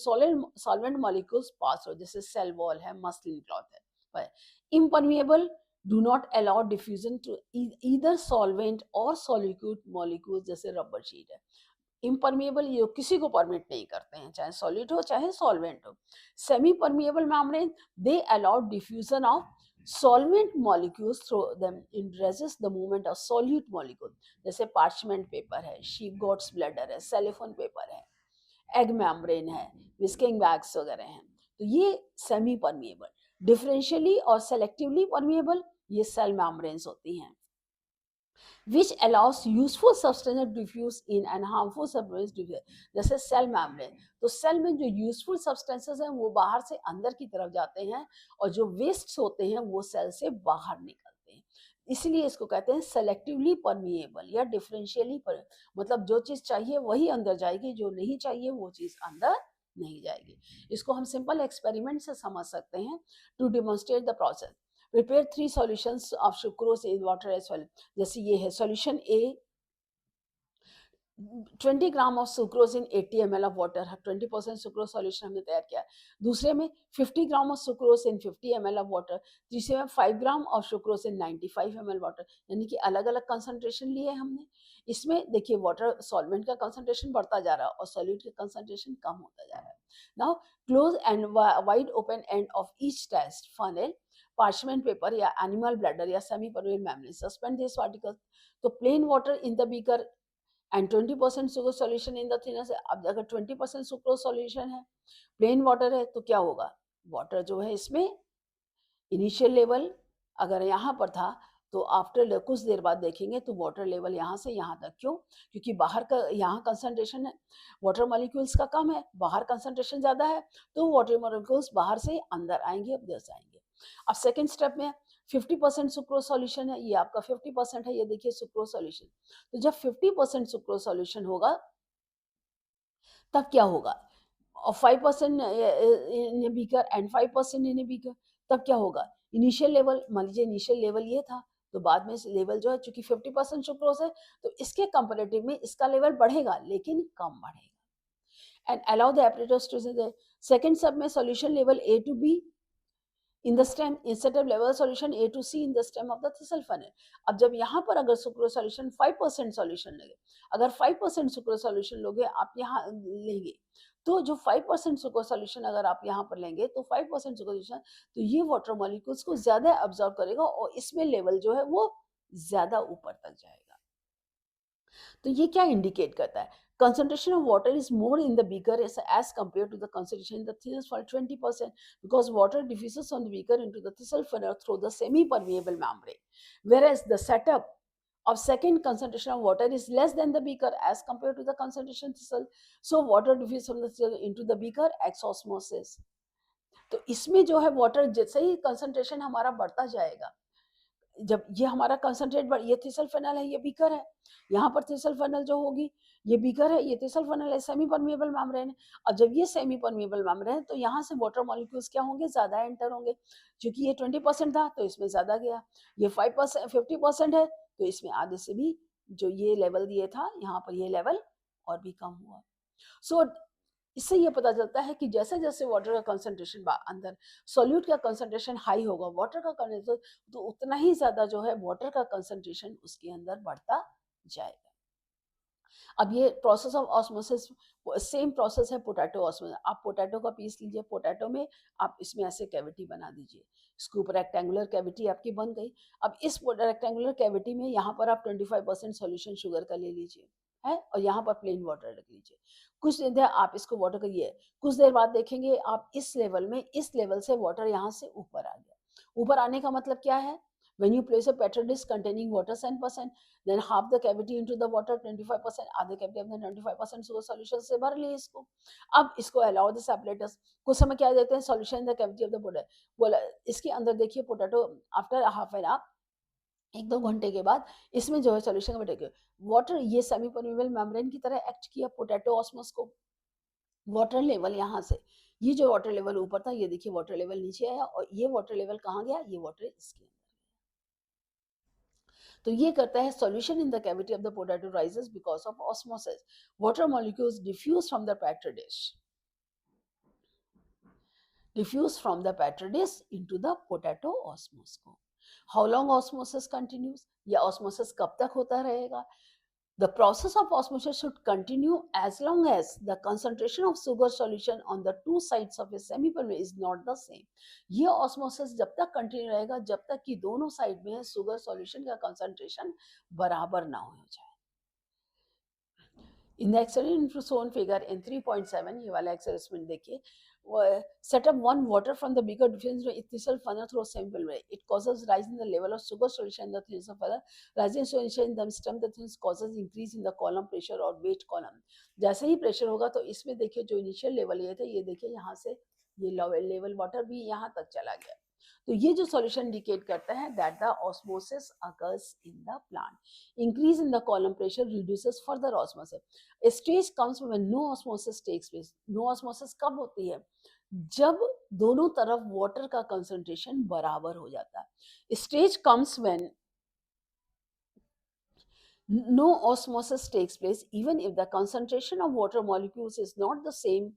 solvent molecules pass through, जैसे cell wall है, muslin cloth है। impermeable, do not allow diffusion to either solvent or solute molecules, जैसे rubber sheet है। Impermeable ये किसी को परमिट नहीं करते हैं, चाहे सॉलिड हो चाहे सॉल्वेंट हो। Semi permeable membrane, they allow diffusion of solvent molecules through them in resist the movement of solute molecule, जैसे पार्चमेंट पेपर है, शीप गोट्स ब्लैडर है, सेलिफोन पेपर है, एग मेम्ब्रेन है, विस्किंग बैग्स वगैरह हैं, तो ये सेमी परमिएबल। डिफरेंशियली और सेलेक्टिवली परमिएबल, ये सेल मेम्ब्रेन्स होती हैं। which allows useful substance to diffuse in and harmful substance diffuse. जैसे सेल मेम्ब्रेन, तो सेल में जो यूजफुल सब्सटेंसेस हैं वो बाहर से अंदर की तरफ जाते हैं और जो वेस्ट्स होते हैं वो सेल से बाहर निकलते हैं। इसलिए इसको कहते हैं सेलेक्टिवली परमिएबल या डिफरेंशियली पर, मतलब जो चीज चाहिए वही अंदर जाएगी, जो नहीं चाहिए वो चीज अंदर नहीं जाएगी। इसको हम सिंपल एक्सपेरिमेंट से समझ सकते हैं to demonstrate the process. Prepare 3 solutions of sucrose in water as well. जैसे ये है solution A, 20 gram of sucrose in 80 ml of water, 20% sucrose solution हमने तैयार किया। दूसरे में 50 gram of sucrose in 50 ml of water. तीसरे में 5 gram of sucrose in 95 ml water. यानी कि अलग अलग कंसंट्रेशन लिए हमने। इसमें देखिए वाटर सॉल्वेंट का कंसंट्रेशन बढ़ता जा रहा है और सॉल्यूट का कंसंट्रेशन कम होता जा रहा है। Now close and wide open end of each test funnel, parchment paper या एनिमल ब्लैडर या semi permeable membrane, suspend this particle. तो plain water in the beaker and 20% sugar solution in the thinner से। अब अगर 20% sucrose solution है, plain water है, तो क्या होगा, वाटर जो है इसमें इनिशियल लेवल अगर यहाँ पर था तो आफ्टर कुछ देर बाद देखेंगे तो वाटर लेवल यहाँ से यहाँ तक, क्यों, क्योंकि बाहर का यहाँ कंसंट्रेशन है वाटर मॉलिक्यूल्स का कम है, बाहर कंसंट्रेशन ज्यादा है, तो वाटर मॉलिक्यूल्स बाहर से अंदर आएंगे, अब दस आएंगे। अब सेकेंड स्टेप में 50% सुक्रोज सॉल्यूशन है, ये आपका 50% है, ये देखिए सुक्रोज सॉल्यूशन। तो जब 50% सुक्रोज सॉल्यूशन होगा तब क्या होगा, और 5% in a beaker and 5% in a beaker, तब क्या होगा, इनिशियल लेवल, मान लीजिए इनिशियल लेवल ये था, तो बाद में लेवल जो है चूंकि 50% सुक्रोज है तो इसके कंपेरेटिव में इसका लेवल बढ़ेगा लेकिन कम बढ़ेगा। And allow the apparatus to second सब में solution level A to B in the stem instead of level solution A to C in the stem of the thistle funnel. अब जब यहाँ पर अगर सुक्रोज सॉल्यूशन 5% सॉल्यूशन लगे, अगर 5% sucrose solution लोगे आप यहाँ लेंगे, तो जो 5% सुक्रोज सॉल्यूशन अगर आप यहाँ पर लेंगे तो 5% सुक्रोज सॉल्यूशन, तो ये वाटर मॉलिक्यूल्स को ज्यादा अब्जॉर्ब करेगा और इसमें लेवल जो है वो ज्यादा ऊपर तक जाएगा। तो ये क्या इंडिकेट करता है, concentration of water is more in the beaker as compared to the concentration in the thistle funnel 20%, because water diffuses from the beaker into the thistle funnel through the semi-permeable membrane, whereas the setup of second concentration of water is less than the beaker as compared to the concentration thistle, so water diffuses from the thistle into the beaker ex osmosis। तो इसमें जो है water जैसे ही concentration हमारा बढ़ता जाएगा, जब ये हमारा कंसंट्रेट ये थिसल फनल है, ये बीकर है, यहाँ पर थिसल फनल जो होगी ये बीकर है, ये थिसल फनल है, सेमी परमिएबल मेम्ब्रेन है। अब जब ये सेमी परमिएबल मेम्ब्रेन है तो यहाँ से वाटर मॉलिक्यूल्स क्या होंगे, ज्यादा एंटर होंगे, क्योंकि ये 20% था तो इसमें ज्यादा गया, ये 5% 50% है तो इसमें आधे से भी जो ये लेवल दिए था यहाँ पर ये लेवल और भी कम हुआ। सो इससे ये पता चलता है कि जैसे जैसे वाटर का कंसंट्रेशन अंदर सॉल्यूट का कंसंट्रेशन हाई होगा, वाटर का कंसंट्रेशन तो उतना ही ज्यादा जो है वाटर का कंसंट्रेशन उसके अंदर बढ़ता जाएगा। अब ये process of osmosis same process है पोटैटो ऑस्मोसिस। आप पोटैटो का पीस लीजिए, पोटैटो में आप इसमें ऐसे कैविटी बना दीजिए, इसके ऊपर रेक्टेंगुलर कैविटी आपकी बन गई। अब इस रेक्टेंगुलर कैविटी में यहाँ पर आप 25% सॉल्यूशन शुगर का ले लीजिए है, और यहाँ पर प्लेन वाटर रख लीजिए। कुछ देर आप इसको वाटर करिए, कुछ देर बाद देखेंगे आप इस लेवल में, इस लेवल से वाटर यहाँ से ऊपर आ गया। ऊपर आने का मतलब क्या है, when you place a petri dish containing water 10%, then half the cavity into the water 25%, आधे cavity अपने 25% सुगर सॉल्यूशन से भर लिए इसको। अब इसको अलाउ द सेपरेटर्स, कुछ समय क्या देते हैं solution in the cavity of the potato, बोला इसके अंदर देखिए potato after half an hour, एक दो घंटे के बाद इसमें जो है सॉल्यूशन का पोटैटो वाटर ये सेमी परमेबल मेम्ब्रेन की तरह एक्ट किया पोटैटो ऑस्मोस को। वाटर लेवल यहाँ से ये जो वाटर लेवल ऊपर था ये देखिए वाटर लेवल नीचे आया, और ये वाटर लेवल कहाँ गया, ये वाटर इसके। तो ये करता है solution in the cavity of the potato rises because of osmosis. Water molecules diffuse from the petri dish into the potato osmos को। How long osmosis continues? या osmosis कब तक होता रहेगा? The process of osmosis should continue as long as the concentration of sugar solution on the two sides of a semipermeable is not the same. ये osmosis जब तक continue रहेगा जब तक कि दोनों साइड में sugar solution का concentration बराबर ना हो जाए। In the experiment shown figure in 3.7 ये वाला experiment देखिए, set up one water from the bigger difference in thistle funnel through a simple way. It causes rise in the level of sugar solution in the thistle funnel. Rising solution in the stem the thins causes increase in the column pressure और weight column. जैसे ही pressure होगा तो इसमें देखिए जो initial level ये था, ये देखिए यहाँ से ये लेवल वाटर भी यहाँ तक चला गया. तो ये जो सॉल्यूशन इंडिकेट करता है that the osmosis occurs in the plant. Increase in the column pressure reduces further osmosis. A stage comes when no osmosis takes place. No osmosis कब होती है? जब दोनों तरफ वाटर का कंसंट्रेशन बराबर हो जाता है. Stage comes when no osmosis takes place even if the concentration of water molecules is not the same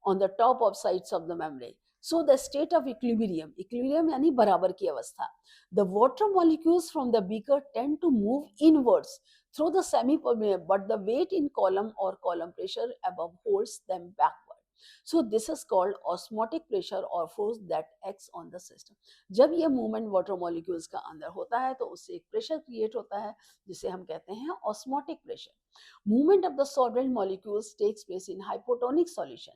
on the top of sides of the membrane. So the state of equilibrium, equilibrium यानी बराबर की अवस्था. The water molecules from the beaker tend to move inwards through the semi-permeable, but the weight in column or column pressure above holds them backward. So this is called osmotic pressure or force that acts on the system. जब ये movement water molecules का अंदर होता है तो उससे एक pressure create होता है जिसे हम कहते हैं osmotic pressure. Movement of the solvent molecules takes place in hypotonic solution.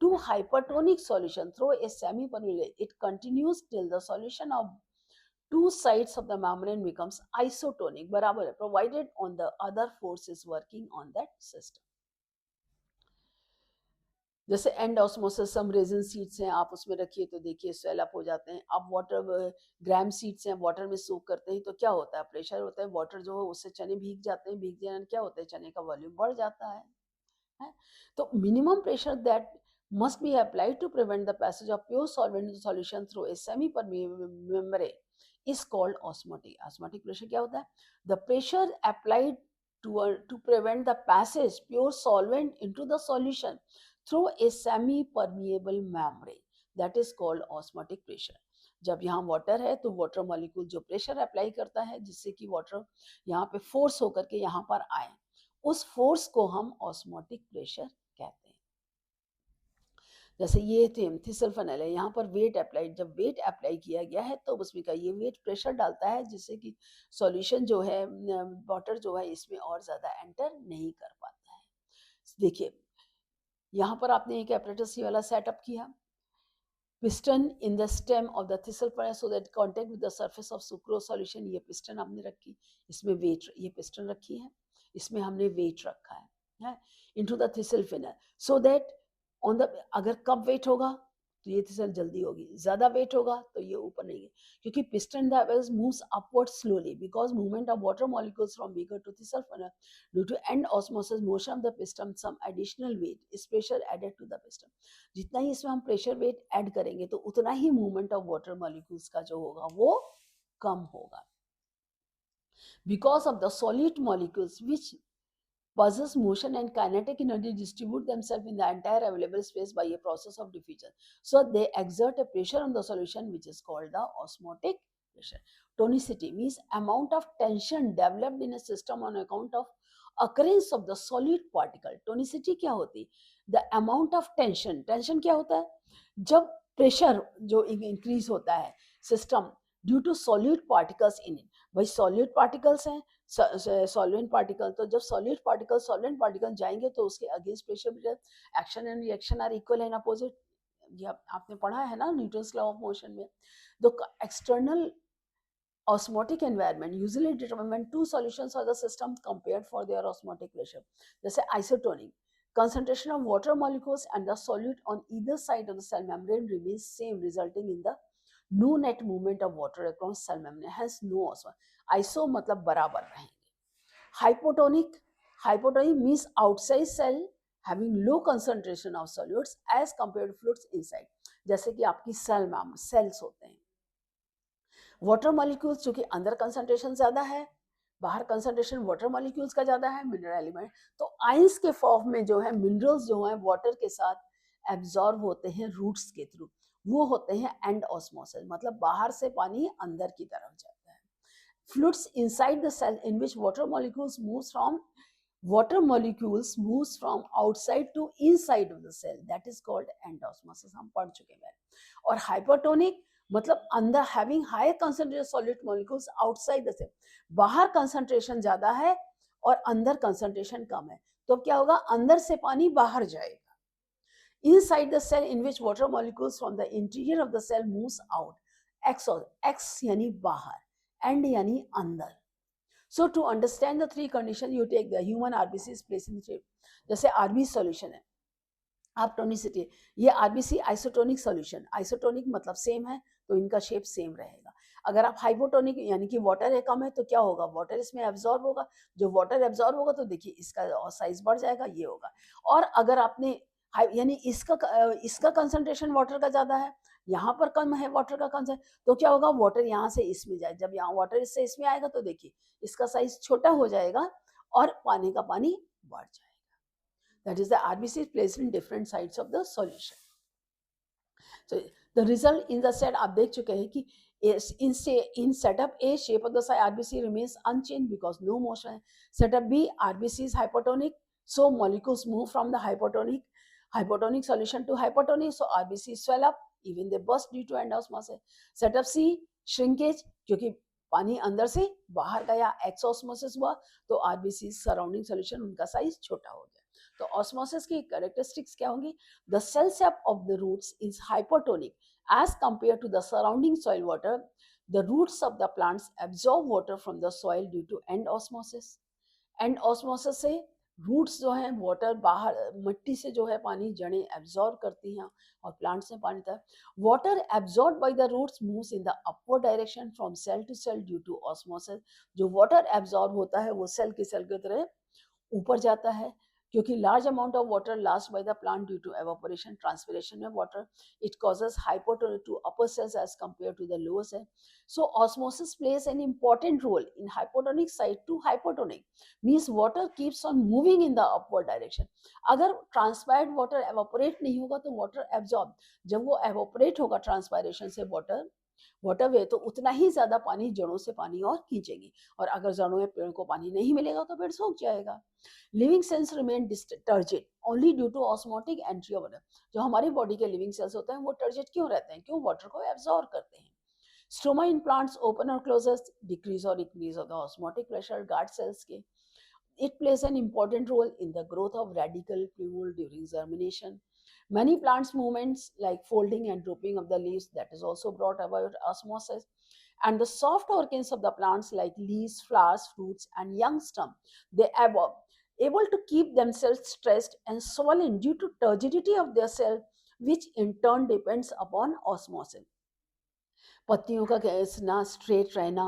To hypertonic solution through a semi-permeable, it continues till the solution of two sides of the membrane becomes isotonic, बराबर है, provided on the other force is working on that system. जैसे endosmosis, some raisin seeds हैं, आप उसमें रखिए तो देखिए swell up हो जाते हैं. आप वाटर ग्राम सीड्स हैं, वाटर में सोक करते हैं तो क्या होता है, प्रेशर होता है, वाटर जो है उससे चने भीग जाते हैं, भीग जाने क्या होता है, चने का वॉल्यूम बढ़ जाता है. तो minimum pressure that must be applied to prevent the passage of pure solvent into solution through a semi-permeable membrane is called osmotic. Osmotic pressure क्या होता है? The pressure applied to prevent the passage pure solvent into the solution through a semi-permeable membrane, that is called osmotic pressure. जब यहाँ water है तो water molecule जो pressure apply करता है जिससे कि वाटर यहाँ पे फोर्स होकर के यहाँ पर आए, उस फोर्स को हम ऑस्मोटिक प्रेशर कहते हैं. जैसे ये थिसल फनल है, यहाँ पर वेट अप्लाई, जब वेट अप्लाई किया गया है तो उसमें का ये वेट प्रेशर डालता है जिससे कि सॉल्यूशन जो है वाटर जो है इसमें और ज़्यादा एंटर नहीं कर पाता है. देखिए यहाँ पर आपने एक एपरेटस वाला सेटअप किया, piston in the stem of the thistle funnel so that contact with the surface of sucrose solution. ये पिस्टन आपने रखी, इसमें वेट, ये पिस्टन रखी है, इसमें हमने वेट रखा है into the thistle funnel so that on the, अगर कम वेट होगा तो ये थिसल जल्दी होगी, ज़्यादा वेट होगा तो ये ऊपर नहीं है, क्योंकि piston that moves upward slowly because movement of water molecules from beaker to thistle funnel due to endosmosis motion of the piston some additional weight is pressure added to the piston. जितना ही इसमें हम pressure wait add करेंगे तो उतना ही movement of water molecules का जो होगा वो कम होगा. Because of the solid molecules which possess motion and kinetic energy distribute themselves in the entire available space by a process of diffusion. So they exert a pressure on the solution which is called the osmotic pressure. Tonicity means amount of tension developed in a system on account of occurrence of the solid particle. Tonicity क्या होती? The amount of tension. Tension क्या होता है? जब pressure जो increase होता है system due to solid particles in it. भाई सॉलिड पार्टिकल्स हैं, सॉल्वेंट पार्टिकल, तो जब सॉलिड पार्टिकल सॉल्वेंट पार्टिकल जाएंगे तो उसके against pressure action and reaction are equal and opposite. ये आपने पढ़ा है ना न्यूटन्स लॉ ऑफ मोशन में. तो external osmotic environment usually determine when two solutions of the system compared for their osmotic pressure. जैसे isotonic, concentration of water molecules and the solute on either side of the cell membrane remains same, resulting in the no net movement of water across cell membrane, hence no osmosis. Iso मतलब बराबर रहेंगे. Hypotonic, hypotonic means outside cell having low concentration of solutes as compared to fluids inside. जैसे कि आपकी cell में sales होते हैं, water molecules चूंकि अंदर कंसंट्रेशन ज्यादा है, बाहर कंसंट्रेशन वाटर मॉलिक्यूल्स का ज्यादा है, मिनरल एलिमेंट, तो आइंस के फॉर्म में जो है मिनरल्स जो हैं वाटर के साथ एब्जॉर्ब होते हैं रूट्स के थ्रू, वो होते हैं एंड ऑस्मोसिस, मतलब बाहर से पानी अंदर की तरफ जाता है. Fluids inside the cell in which water molecules moves from outside to inside of the cell, that is called endosmosis. हम पढ़ चुके हैं. और हाइपोटोनिक मतलब अंदर having high concentration solid molecules outside the cell, बाहर कंसंट्रेशन ज्यादा है और अंदर कंसंट्रेशन कम है, तो क्या होगा, अंदर से पानी बाहर जाएगा. inside the cell in which water molecules from the interior of the cell moves out. X यानी बाहर, and यानी अंदर. So to understand the three conditions, you take the human RBC is placed in the shape. जैसे RBC solution है, आप tonicity, ये RBC isotonic solution, isotonic मतलब same है तो इनका शेप सेम रहेगा. अगर आप हाइपोटोनिक यानी कि वाटर है कम है तो क्या होगा, वाटर इसमें एब्जॉर्ब होगा, जो वाटर एब्जॉर्ब होगा तो देखिए इसका साइज बढ़ जाएगा, ये होगा. और अगर आपने यानी इसका कंसंट्रेशन वाटर का ज्यादा है, यहाँ पर कम है वाटर का कंसंट्रेशन, तो क्या होगा, वाटर यहाँ से इसमें जाए, जब यहाँ वाटर इससे इसमें आएगा तो देखिए इसका साइज छोटा हो जाएगा और पानी का पानी बढ़ जाएगा. That is, the RBC is placed in different sides of the solution. So the result in the set आप देख चुके हैं कि in setup A shape of the RBC remains unchanged because no motion. Setup B, RBC is hypotonic, so molecules move from the hypotonic solution to hypotonic, so RBC swell up, even they burst due to endosmosis. Setup C, shrinkage, क्योंकि पानी अंदर से बाहर गया, exosmosis हुआ, तो RBC surrounding solution उनका size छोटा हो गया. तो ऑस्मोसिस की कैरेक्टरिस्टिक्स क्या होंगी, the cell sap of the roots is hypotonic as compare to the surrounding soil water. The roots of the plants absorb water from the soil due to endosmosis. Endosmosis से roots जो है water बाहर मिट्टी से जो है पानी जड़ें एब्जॉर्ब करती हैं और प्लांट्स में पानी था. Water absorb by the roots moves in the upward direction from cell to cell due to osmosis. जो वाटर एब्जॉर्ब होता है वो सेल की तरह ऊपर जाता है, क्योंकि large amount of water lost by the plant due to evaporation, transpiration में water, it causes hypotonic to upper cells as compare to the lower cell. So osmosis plays an important role in hypotonic side to hypotonic, means water keeps on moving in the upward direction. अगर transpired water evaporate नहीं होगा तो water absorb, जब वो evaporate होगा transpiration से water way, तो उतना ही ज्यादा पानी जड़ों से पानी और खींचेगी, और अगर जड़ों में पेड़ को पानी नहीं मिलेगा तो पेड़ सूख जाएगा. Living cells remain turgid only due to osmotic entry of water. जो हमारी बॉडी के लिविंग सेल्स होते हैं वो टर्जिड क्यों रहते हैं, क्यों, वाटर को एब्जॉर्ब करते हैं. स्टोमा इन प्लांट्स ओपन और क्लोजेस, डिक्रीज और increase of the osmotic pressure guard cells के. It plays an important role in the growth of radical plumule during germination. Many plants movements like folding and drooping of the leaves, that is also brought about osmosis. And the soft organs of the plants like leaves, flowers, fruits, and young stem, they are able to keep themselves stressed and swollen due to turgidity of their cell, which in turn depends upon osmosis. पत्तियों का घिसना, straight रहना,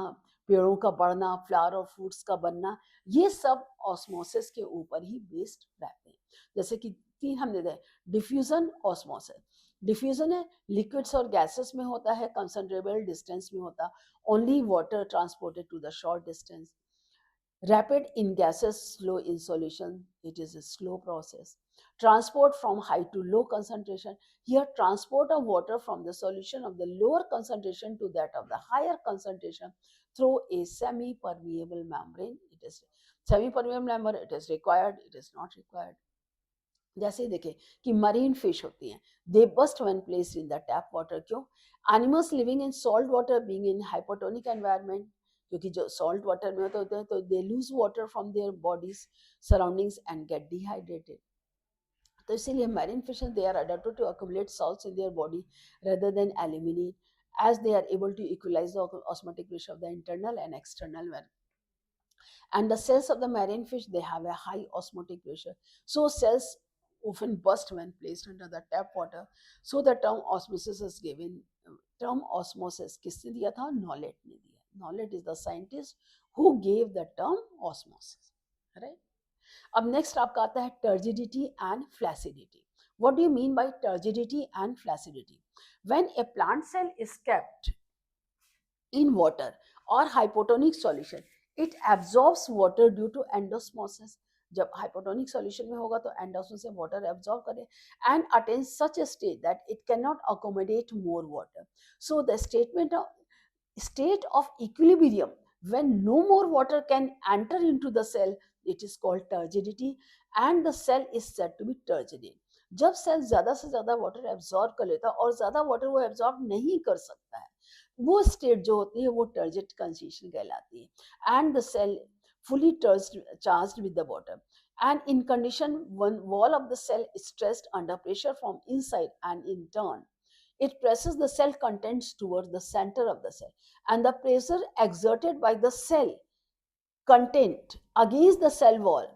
पेड़ों का बढ़ना, flower और fruits का बनना, ये सब ऑस्मोसिस के ऊपर ही बेस्ड रहते हैं. जैसे कि तीन हम देते हैं, डिफ्यूजन ऑस्मोसिस. डिफ्यूजन है लिक्विड्स और गैसेस में होता है, कंसंट्रेबल डिस्टेंस में होता, only water transported to the short distance. Rapid in gases, slow in solution, it is a slow process. Transport from high to low concentration, here transport of water from the solution of the lower concentration to that of the higher concentration through a semi-permeable membrane. It is semi-permeable membrane, it is required, it is not required. जैसे देखें कि marine fish होती हैं, they burst when placed in the tap water. क्यों, animals living in salt water being in hypotonic environment, क्योंकि जो salt water में होते हैं तो they lose water from their bodies surroundings and get dehydrated. तो इसीलिए marine fishes they are adapted to accumulate salts in their body rather than eliminate, as they are able to equalize the osmotic pressure of the internal and external. And the cells of the marine fish, they have a high osmotic pressure, so cells often burst when placed under the tap water. So the term osmosis is given. Term osmosis किसने दिया था, नॉलेट ने दिया. नॉलेट is the scientist who gave the term osmosis, right? अब next आपका आता है turgidity and flaccidity. What do you mean by turgidity and flaccidity? When a plant cell is kept in water or hypotonic solution, it absorbs water due to endosmosis. जब hypotonic solution में होगा तो एंडोसमोसिस से water absorb करे and attain such a state that it cannot accommodate more water. So the state of equilibrium, when no more water can enter into the cell, it is called turgidity, and the cell is said to be turgid. जब cell ज्यादा से ज्यादा water absorb कर लेता है और ज्यादा water वो एब्जॉर्ब नहीं कर सकता है, वो स्टेट जो होती है वो टर्जिड कंडीशन कहलाती है. And the cell fully charged with the water, And in condition, one wall of the cell is stressed under pressure from inside, and in turn, it presses the cell contents towards the center of the cell. And the pressure exerted by the cell content against the cell wall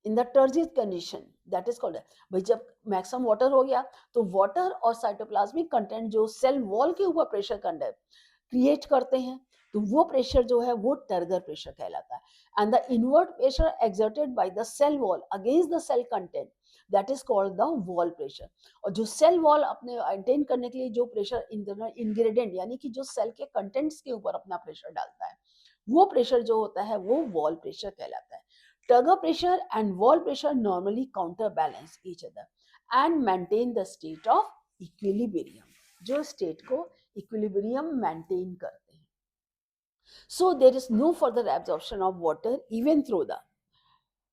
in the turgid condition, that is called, भाई जब maximum water हो गया तो water और cytoplasmic content जो cell wall के ऊपर pressure create करते हैं, तो वो प्रेशर जो है वो टर्गर प्रेशर कहलाता है. And the inward pressure exerted by the cell wall against the cell content, that is called the wall pressure. और जो सेल वॉल अपने मेंटेन करने के लिए जो प्रेशर इंग्रेडिएंट यानी कि जो सेल के कंटेंट्स के ऊपर अपना प्रेशर डालता है, वो प्रेशर जो होता है वो वॉल प्रेशर कहलाता है. Turgor pressure and wall pressure normally counter balance each other and maintain the state of equilibrium, जो स्टेट को इक्विलिब्रियम मेंटेन करते हैं. So there is no further absorption of water even though the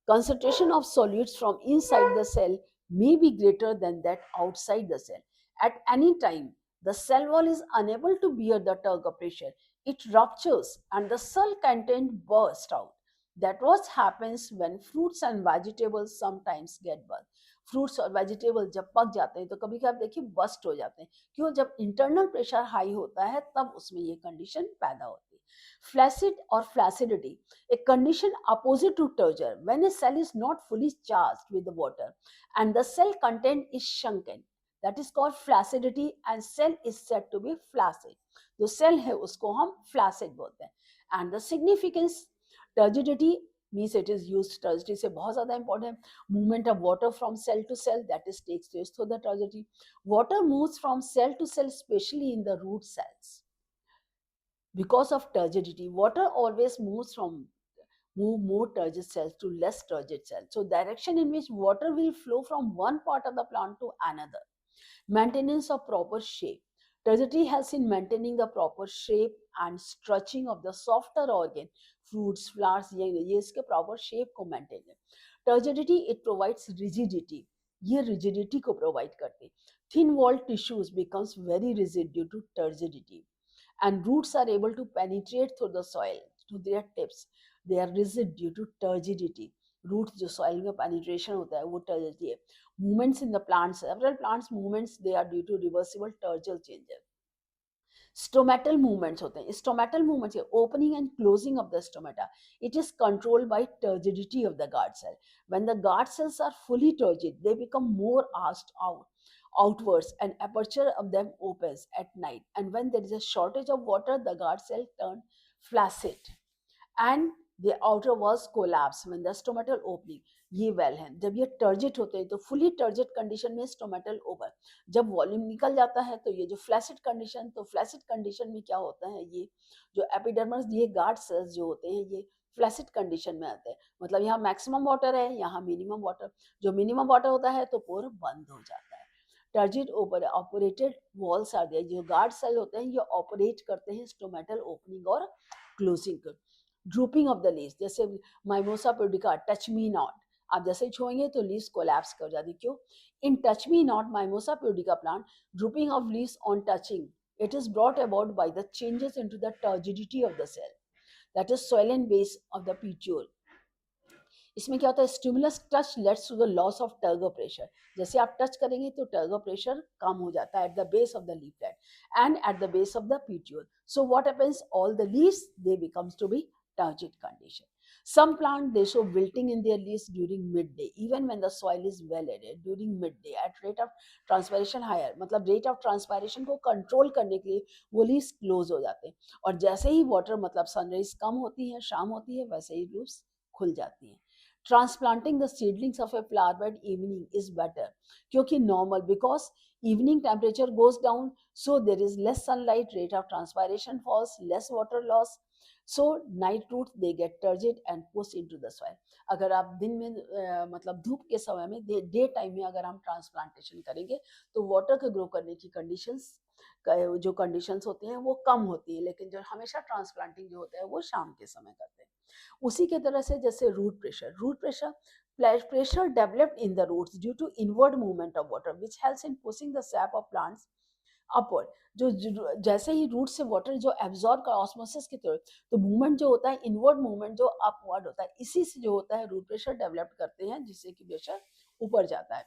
concentration of solutes from inside the cell may be greater than that outside the cell. At any time, the cell wall is unable to bear the turgor pressure. It ruptures and the cell content bursts out. That what happens when fruits and vegetables sometimes get burst. Fruits और vegetable जब पक जाते हैं तो कभी कभी आप देखिए बस्ट हो जाते हैं. क्यों? जब इंटरनल प्रेशर हाई होता है तब उसमें ये कंडीशन पैदा होती है. फ्लैसिड और flaccidity, a condition opposite to turgor, when a cell is not fully charged with the water and the cell content is shrunken, that is called flaccidity, and cell is said to be flaccid. जो cell है उसको हम flaccid बोलते हैं. And the significance, turgidity means it is used, turgidity से बहुत ज़्यादा important है. movement of water from cell to cell, that is takes place through the turgidity. Water moves from cell to cell, especially in the root cells. Because of turgidity, water always move more turgid cells to less turgid cells. So direction in which water will flow from one part of the plant to another. Maintenance of proper shape. Turgidity helps in maintaining the proper shape and stretching of the softer organ, fruits, flowers, ये इसके proper shape को maintain है. Turgidity, it provides rigidity. ये rigidity को provide करते. Thin walled tissues becomes very rigid due to turgidity. And roots are able to penetrate through the soil to their tips. They are rigid due to turgidity. Roots जो soil में penetration होता है वो turgidity है. Movements in the plants, several plants movements, they are due to reversible turgid changes. Stomatal movements होते हैं. Stomatal movements है opening and closing of the stomata. It is controlled by turgidity of the guard cell. When the guard cells are fully turgid, they become more arched outwards, and aperture of them opens at night. And when there is a shortage of water, the guard cell turn flaccid and the outer walls collapse when the stomatal opening, ये well है. जब ये turgid होते हैं तो fully turgid condition में stomatal over, जब volume निकल जाता है तो ये जो फ्लैसिड कंडीशन, तो फ्लैसिड कंडीशन में क्या होता है, ये जो एपिडर्मस, ये गार्ड सेल्स जो होते हैं ये फ्लैसिड कंडीशन में आते हैं. मतलब यहाँ मैक्सिमम वाटर है, यहाँ मिनिमम वाटर, जो मिनिमम वाटर होता है तो पोर बंद हो जाता है. Turgid over operated walls are there, जो गार्ड सेल होते हैं ये ऑपरेट करते हैं स्टोमेटल ओपनिंग और क्लोजिंग को. ड्रूपिंग ऑफ द लीव्स, जैसे mimosa pudica, touch me not, आप जैसे ही छुएंगे तो लीव्स कोलैप्स कर जाती. क्यों? In touch me not mimosa pudica plant, drooping of leaves on touching, it is brought about by the changes into the turgidity of the cell, that is swollen base of the petiole. इसमें क्या होता है, stimulus touch leads to the loss of turgor pressure. जैसे आप touch करेंगे तो turgor pressure कम हो जाता है at the base of the leaflet and at the base of the petiole. So what happens, all the leaves they becomes to be turgid condition. Some plant they show wilting in their leaves during midday, even when the soil is well aided. During midday at rate of transpiration higher, मतलब rate of transpiration को control करने के लिए वो leaves close हो जाते हैं. और जैसे ही water मतलब sunrise कम होती है, शाम होती है, वैसे ही leaves खुल जाती हैं. Transplanting the seedlings of a flower bed evening is better, क्योंकि normal, because evening temperature goes down, so there is less sunlight, rate of transpiration falls, less water loss, so night roots they get turgid and pushed into the soil. अगर आप दिन में मतलब धूप के समय में डे टाइम में अगर हम ट्रांसप्लांटेशन करेंगे तो वाटर के ग्रो करने की कंडीशंस, जो कंडीशंस होती हैं वो कम होती है, लेकिन जो हमेशा ट्रांसप्लांटिंग जो होता है वो शाम के समय करते हैं. उसी के तरह से जैसे root pressure developed in the roots due to inward movement of water which helps in pushing the sap of plants upward, जैसे ही रूट से वाटर जो एब्जॉर्ब कर ऑस्मोसिस की तरह, तो मूवमेंट जो होता है इनवर्ड मूवमेंट जो अपवर्ड होता है, इसी से जो होता है रूट प्रेशर डेवलप करते हैं, जिससे कि प्रेशर ऊपर जाता है।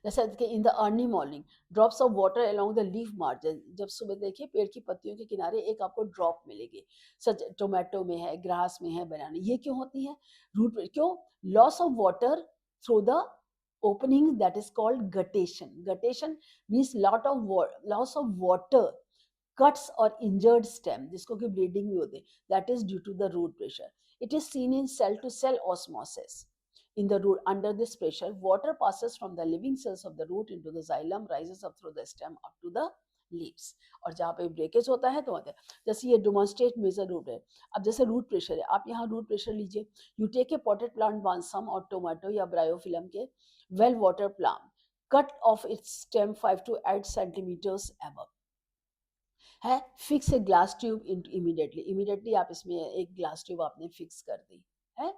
जैसे कि in the early morning drops of water along the leaf margin, जब सुबह देखिए पेड़ की पत्तियों के किनारे एक आपको ड्रॉप मिलेगी, सच टोमेटो में है, ग्रास में है, बनाना, ये क्यों होती है? रूट क्यों? Loss of water through the opening, that is called guttation means loss of water cuts or injured stem, जिसको कि bleeding भी होते हैं, that is due to the root pressure. It is seen in cell to cell osmosis in the root. Under this pressure, water passes from the living cells of the root into the xylem, rises up through the stem up to the leaves. और जहाँ पे breakage होता है तो होता है, जैसे ये डेमोन्स्ट्रेट मेजर रूट है। अब जैसे रूट प्रेशर है, आप यहाँ रूट प्रेशर लीजिए, you take a potted plant balsam और टोमेटो या ब्रायोफिलम के well water plant, cut off its stem 5 to 8 centimeters above है, fix a glass tube immediately आप इसमें एक ग्लास ट्यूब आपने फिक्स कर दी है,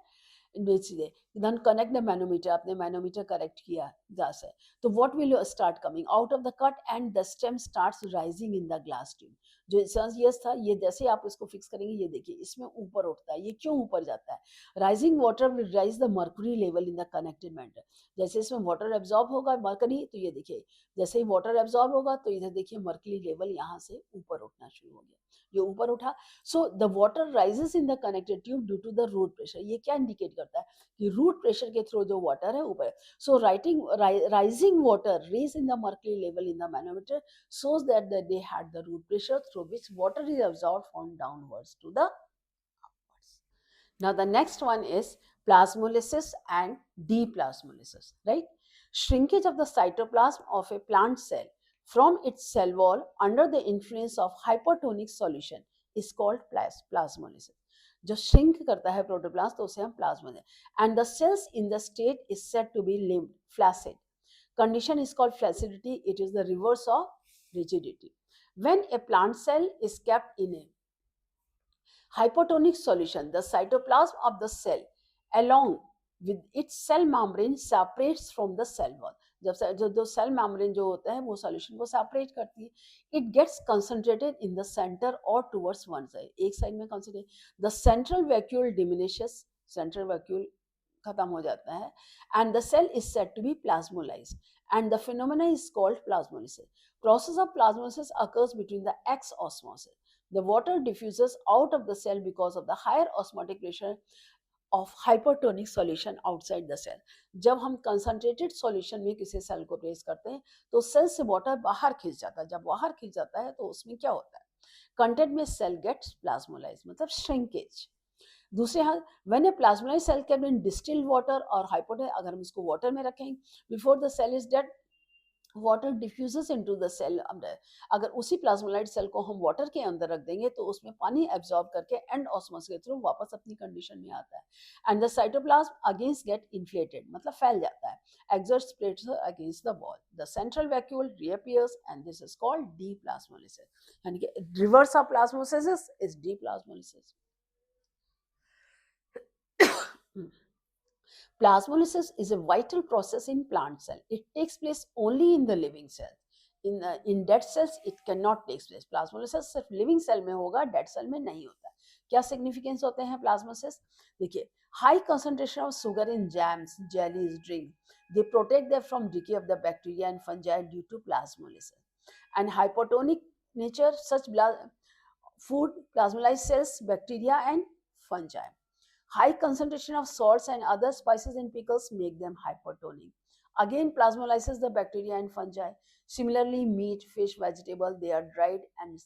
then connect the manometer, आपने मैनोमीटर करेक्ट किया ग्लास है, तो what will start coming out of the cut and the stem starts rising in the glass tube. जो यस था, ये जैसे आप इसको फिक्स करेंगे, ये देखिए इसमें ऊपर उठता है, ये क्यों ऊपर जाता है? Rising water will rise the mercury level in the connected matter, जैसे इसमें वाटर एब्जॉर्ब होगा मर्करी, तो ये देखिए जैसे ही वाटर एब्जॉर्ब होगा तो इधर देखिए मर्क्यूरी लेवल यहाँ से ऊपर उठना शुरू हो गया, ये ऊपर उठा, so the water rises in the connected tube due to the root pressure. ये क्या इंडिकेट करता है कि रूट प्रेशर के थ्रू जो वाटर है ऊपर, so rising water raise in the mercury level in the manometer shows that they had the root pressure through which water is absorbed from downwards to the upwards. Now the next one is plasmolysis and deplasmolysis, right? Shrinkage of the cytoplasm of a plant cell from its cell wall under the influence of hypertonic solution is called plasmolysis. जो shrink करता है protoplast तो उसे हम plasma दें, and the cells in the state is said to be limp flaccid, condition is called flaccidity, it is the reverse of rigidity. When a plant cell is kept in a hypotonic solution, the cytoplasm of the cell along with its cell membrane separates from the cell wall. जब जो cell membrane जो होता है वो solution को separate करती है, it gets concentrated in the centre और टुवर्ड्स वन साइड, एक साइड में concentrate, the central vacuole diminishes, central vacuole खत्म हो जाता है, and the cell is said to be plasmolysed, and the phenomena is called plasmolysis. Process of plasmolysis occurs between the X osmosis. The water diffuses out of the cell because of the higher osmotic pressure of hypertonic solution outside the cell. जब हम concentrated solution में किसी cell को place करते हैं तो cell से water बाहर खिंच जाता है, जब बाहर खिंच जाता है तो उसमें क्या होता है, कंटेंट में सेल गेट्स प्लाज्मोलाइज, मतलब श्रिंकेज। दूसरे हाथ when a plasmolyse cell can be in distilled water और हाइपोटेन, अगर हम इसको वाटर में रखें before the cell is dead, water diffuses into the cell, अगर उसी प्लाज्मोलाइट सेल को हम वाटर के अंदर रख देंगे तो उसमें पानी एब्जॉर्ब करके एंड ऑस्मोसिस के थ्रू वापस अपनी कंडीशन में आता है, and the cytoplasm against get inflated, मतलब फैल जाता है, exerts pressure against the wall, the central vacuole reappears and this is called deplasmolysis, यानी कि reverse of plasmolysis is deplasmolysis. Plasmolysis is a vital process in plant cell. It takes place only in the living cell. In dead cells, it cannot take place. Plasmolysis सिर्फ living cell में होगा, dead cell में नहीं होता. क्या significance होते हैं plasmolysis? देखिए, high concentration of sugar in jams, jellies, drink. They protect them from decay of the bacteria and fungi due to plasmolysis. And hypotonic nature, such food plasmolyze cells, bacteria and fungi. High concentration of salts and other spices in pickles make them hypertonic. Again, plasmolyzes the bacteria and fungi. Similarly, meat, fish, vegetable, they are dried and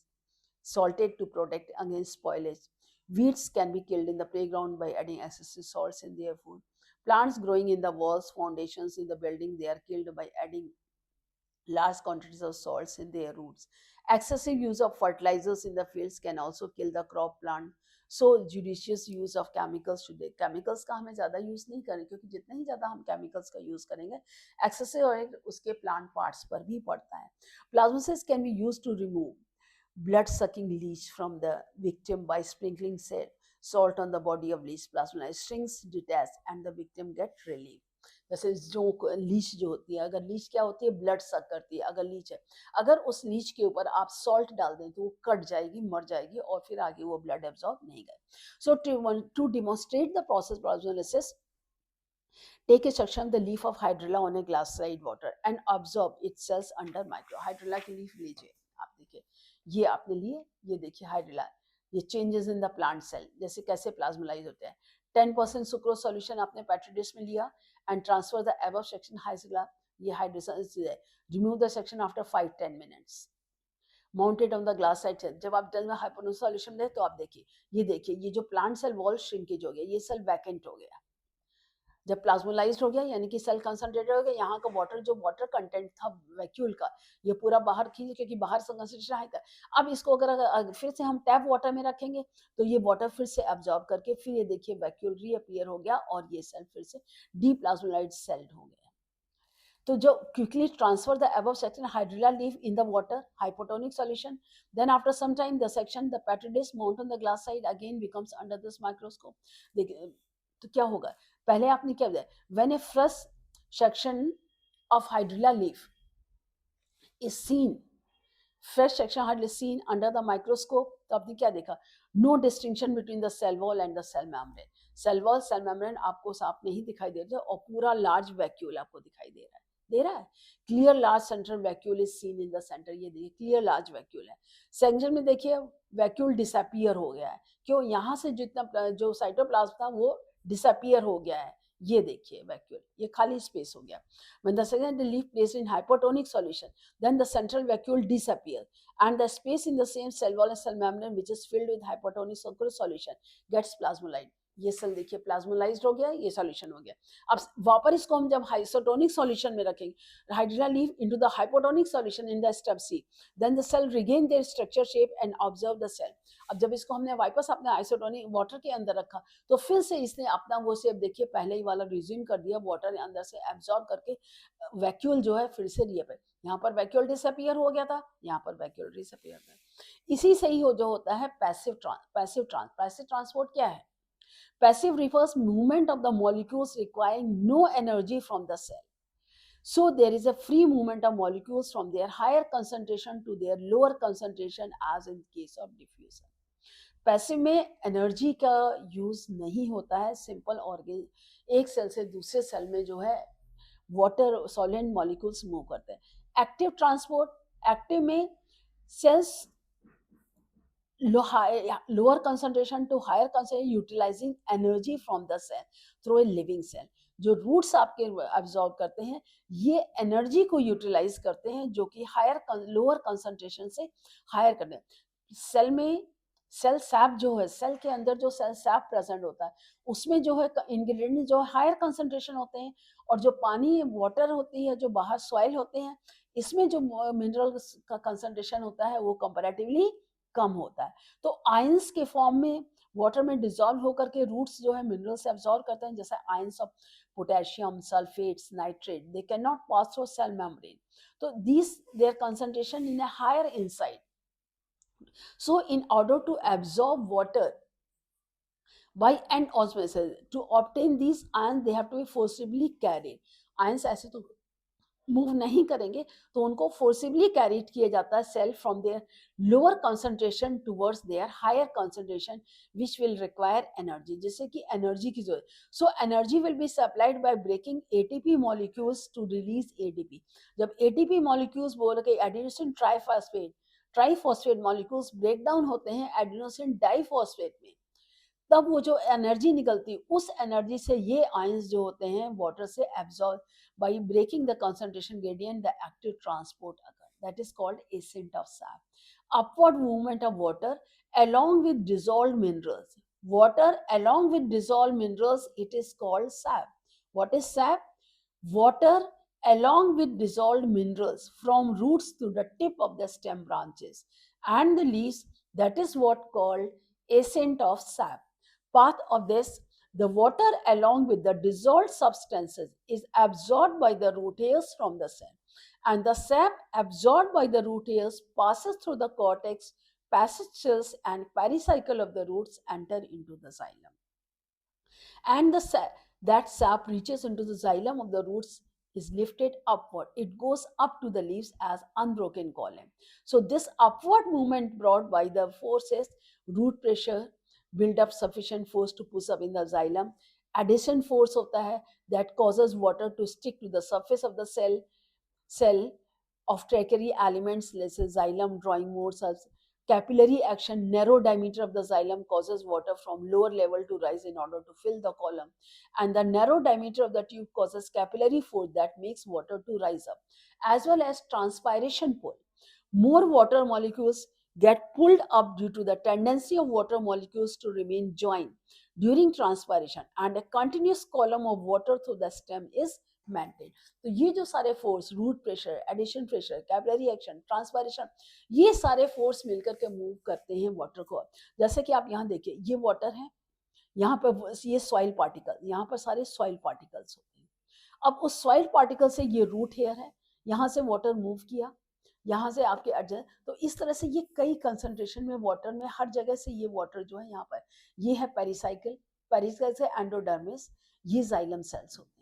salted to protect against spoilage. Weeds can be killed in the playground by adding excessive salts in their food. Plants growing in the walls, foundations in the building, they are killed by adding large quantities of salts in their roots. Excessive use of fertilizers in the fields can also kill the crop plant. So judicious use of chemicals should be. Chemicals का हमें ज़्यादा use नहीं करें, क्योंकि जितना ही ज़्यादा हम chemicals का यूज़ करेंगे excessive और उसके plant parts पर भी पड़ता है. Plasmolysis can be used to remove blood-sucking leech from the victim by sprinkling salt on the body of leech. Plasmolysis strings detach and the victim get relief. जैसे जो Leach जो होती है, अगर लीच क्या होती है, ब्लड सक करती है, अगर लीच है, अगर उस लीच के ऊपर आप सॉल्ट डाल दें तो वो कट जाएगी, मर जाएगी और फिर आगे वो ब्लड एब्जॉर्ब नहीं करे. So to demonstrate the process plasmolysis, take a section of the leaf of hydrilla on a glass slide water and absorb its cells under micro. hydrilla की लीफ लीजिए, आप देखिए, ये आपने लिए, ये देखिए हाइड्रिला, ये changes in the plant cell, जैसे कैसे प्लाज्मोलाइज होते हैं. 10% सुक्रोज सॉल्यूशन आपने पेट्री डिश में लिया and transfer the above section hydrilla, ये हाइड्रोलाइज है. Remove the section after 5-10 minutes. Mounted on the glass side cell. जब आप जल में हाइपोटोनिक सॉल्यूशन दें तो आप देखिए ये जो प्लांट सेल वॉल श्रिंकेज हो गया, ये सेल वैकेंट हो गया. जब प्लाज्मोलाइज्ड हो गया यानी कि सेल कंसंट्रेटेड हो गया, यहाँ का वाटर जो वाटर कंटेंट था वैक्यूल का, ये पूरा बाहर खींच, क्योंकि बाहर से कंसंट्रेशन हाई था. अब इसको अगर फिर से हम टैप वाटर में रखेंगे तो ये वाटर फिर से एब्जॉर्ब करके फिर ये देखिए वैक्यूल रीअपियर हो गया और ये सेल फिर से डीप्लाज्मोलाइज्ड सेल हो गया. तो जो quickly transfer the above section hydrilla leaf in the water hypotonic solution, then after some time the section the petri dish mount on the glass side again becomes under this microscope. देखिए तो क्या होगा, पहले आपने क्या दिया, when a fresh section of hydrilla leaf is seen, fresh section hardly seen under the microscope, तो आपने क्या देखा, no distinction between the cell wall and the cell membrane. cell wall cell membrane आपको साफ नहीं दिखाई दे रहा है और पूरा large vacuole आपको दिखाई दे रहा है. Clear large central vacuole is seen in the centre. ये देखिए क्लियर लार्ज वैक्यूल है. सेंटर में देखिए वैक्यूल डिसअपियर हो गया है. क्यों, यहाँ से जितना जो साइटोप्लाज्म था वो डिसअपियर हो गया है. ये देखिए वैक्यूल, ये खाली स्पेस हो गया. When the second leaf placed in hypotonic solution, then the central vacuole disappears and the space in the same cell wall and cell membrane which is filled with hypotonic solution gets plasmolized. ये cell देखिए plasmolysed हो गया, ये solution हो गया. अब वापस इसको हम जब आइसोटोनिक सॉल्यूशन में रखेंगे, hydrilla leaf into the hypotonic solution in the step C, then the cell regain their structure shape and observe the cell. अब जब इसको हमने वापस अपने आइसोटोनिक वाटर के अंदर रखा तो फिर से इसने अपना वो शेप देखिए पहले ही वाला रिज्यूम कर दिया, वाटर ने अंदर से एब्जॉर्ब करके वैक्यूल जो है फिर से रिअपियर. यहाँ पर वैक्यूल डिसअपियर हो गया था, यहाँ पर वैक्यूल डिसअपियर हो गया. इसी से ही जो होता है पैसिव ट्रांसपोर्ट क्या है. Passive refers movement of the molecules requiring no energy from the cell. So there is a free movement of molecules from their higher concentration to their lower concentration as in case of diffusion. Passive में energy का use नहीं होता है. Simple organ एक cell से दूसरे cell में जो है वाटर सॉलिड मॉलिक्यूल्स मूव करते हैं. एक्टिव ट्रांसपोर्ट, एक्टिव में sales lower concentration to higher concentration utilizing energy from the cell through a living cell. जो रूट्स आपके एब्जॉर्ब करते हैं ये एनर्जी को यूटिलाइज करते हैं जो कि लोअर कंसंट्रेशन से हायर करते हैं. सेल में सेल सैप जो है, सेल के अंदर जो सेल सैप प्रेजेंट होता है उसमें जो है इंग्रेडिएंट जो हायर कंसंट्रेशन होते हैं और जो पानी वाटर होती है जो बाहर सॉइल होते हैं इसमें जो मिनरल का कंसंट्रेशन होता है वो कंपैरेटिवली कम होता है. तो आयंस के फॉर्म में वाटर में डिसॉल्व होकर के रूट्स जो है मिनरल्स एब्जॉर्ब करते हैं, जैसे ions of potassium, sulphates, nitrate, they can not pass through cell membrane. तो this their concentration in a higher inside. So in order to absorb water by and osmosis, to obtain these ions they have to be forcibly carried. Ions ऐसे तो move नहीं करेंगे तो उनको forcibly carried किया जाता है cell from their lower concentration towards their higher concentration which will require energy, जिससे कि एनर्जी की जरूरत. So energy will be supplied by breaking ATP molecules to release ATP. जब एटीपी मॉलिक्यूल्स बोल के adenosine triphosphate molecules break down होते हैं adenosine diphosphate में, तब वो जो एनर्जी निकलती है उस एनर्जी से ये आयंस जो होते हैं वाटर से absorb by breaking the concentration gradient the active transport occur, that is called ascent of sap. Upward movement of water along with dissolved minerals, it is called sap. What is sap? Water along with dissolved minerals from roots to the tip of the stem branches and the leaves, that is what called ascent of sap. Path of this, the water along with the dissolved substances is absorbed by the root hairs from the cell, and the sap absorbed by the root hairs passes through the cortex, passage cells and pericycle of the roots enter into the xylem. and that sap reaches into the xylem of the roots, is lifted upward. It goes up to the leaves as unbroken column. So this upward movement brought by the forces, root pressure, build up sufficient force to push up in the xylem. Addition force होता है that causes water to stick to the surface of the cell of tertiary elements, let's say xylem drawing more cells. Capillary action, narrow diameter of the xylem causes water from lower level to rise in order to fill the column. And the narrow diameter of the tube causes capillary force that makes water to rise up, as well as transpiration pull. More water molecules get pulled up due to the tendency of water molecules to remain joined during transpiration, and a continuous column of water through the stem is maintained. तो ये जो सारे force, root pressure, addition pressure, capillary action, transpiration, ये सारे force मिलकर के move करते हैं वाटर को। जैसे कि आप यहाँ देखिए, ये वाटर है, यहाँ पर ये सॉइल पार्टिकल, यहाँ पर सारे सॉइल पार्टिकल्स होते हैं। अब उस सॉइल पार्टिकल से ये रूट हेयर है, यहाँ से वाटर मूव किया, यहाँ से आपके एडजस्ट, तो इस तरह से ये कई कंसंट्रेशन में वाटर में हर जगह से ये वाटर जो है यहाँ पर, ये है पेरिसाइकिल, पेरिसाइकिल से एंडोडर्मिस, ये जाइलम सेल्स होते हैं।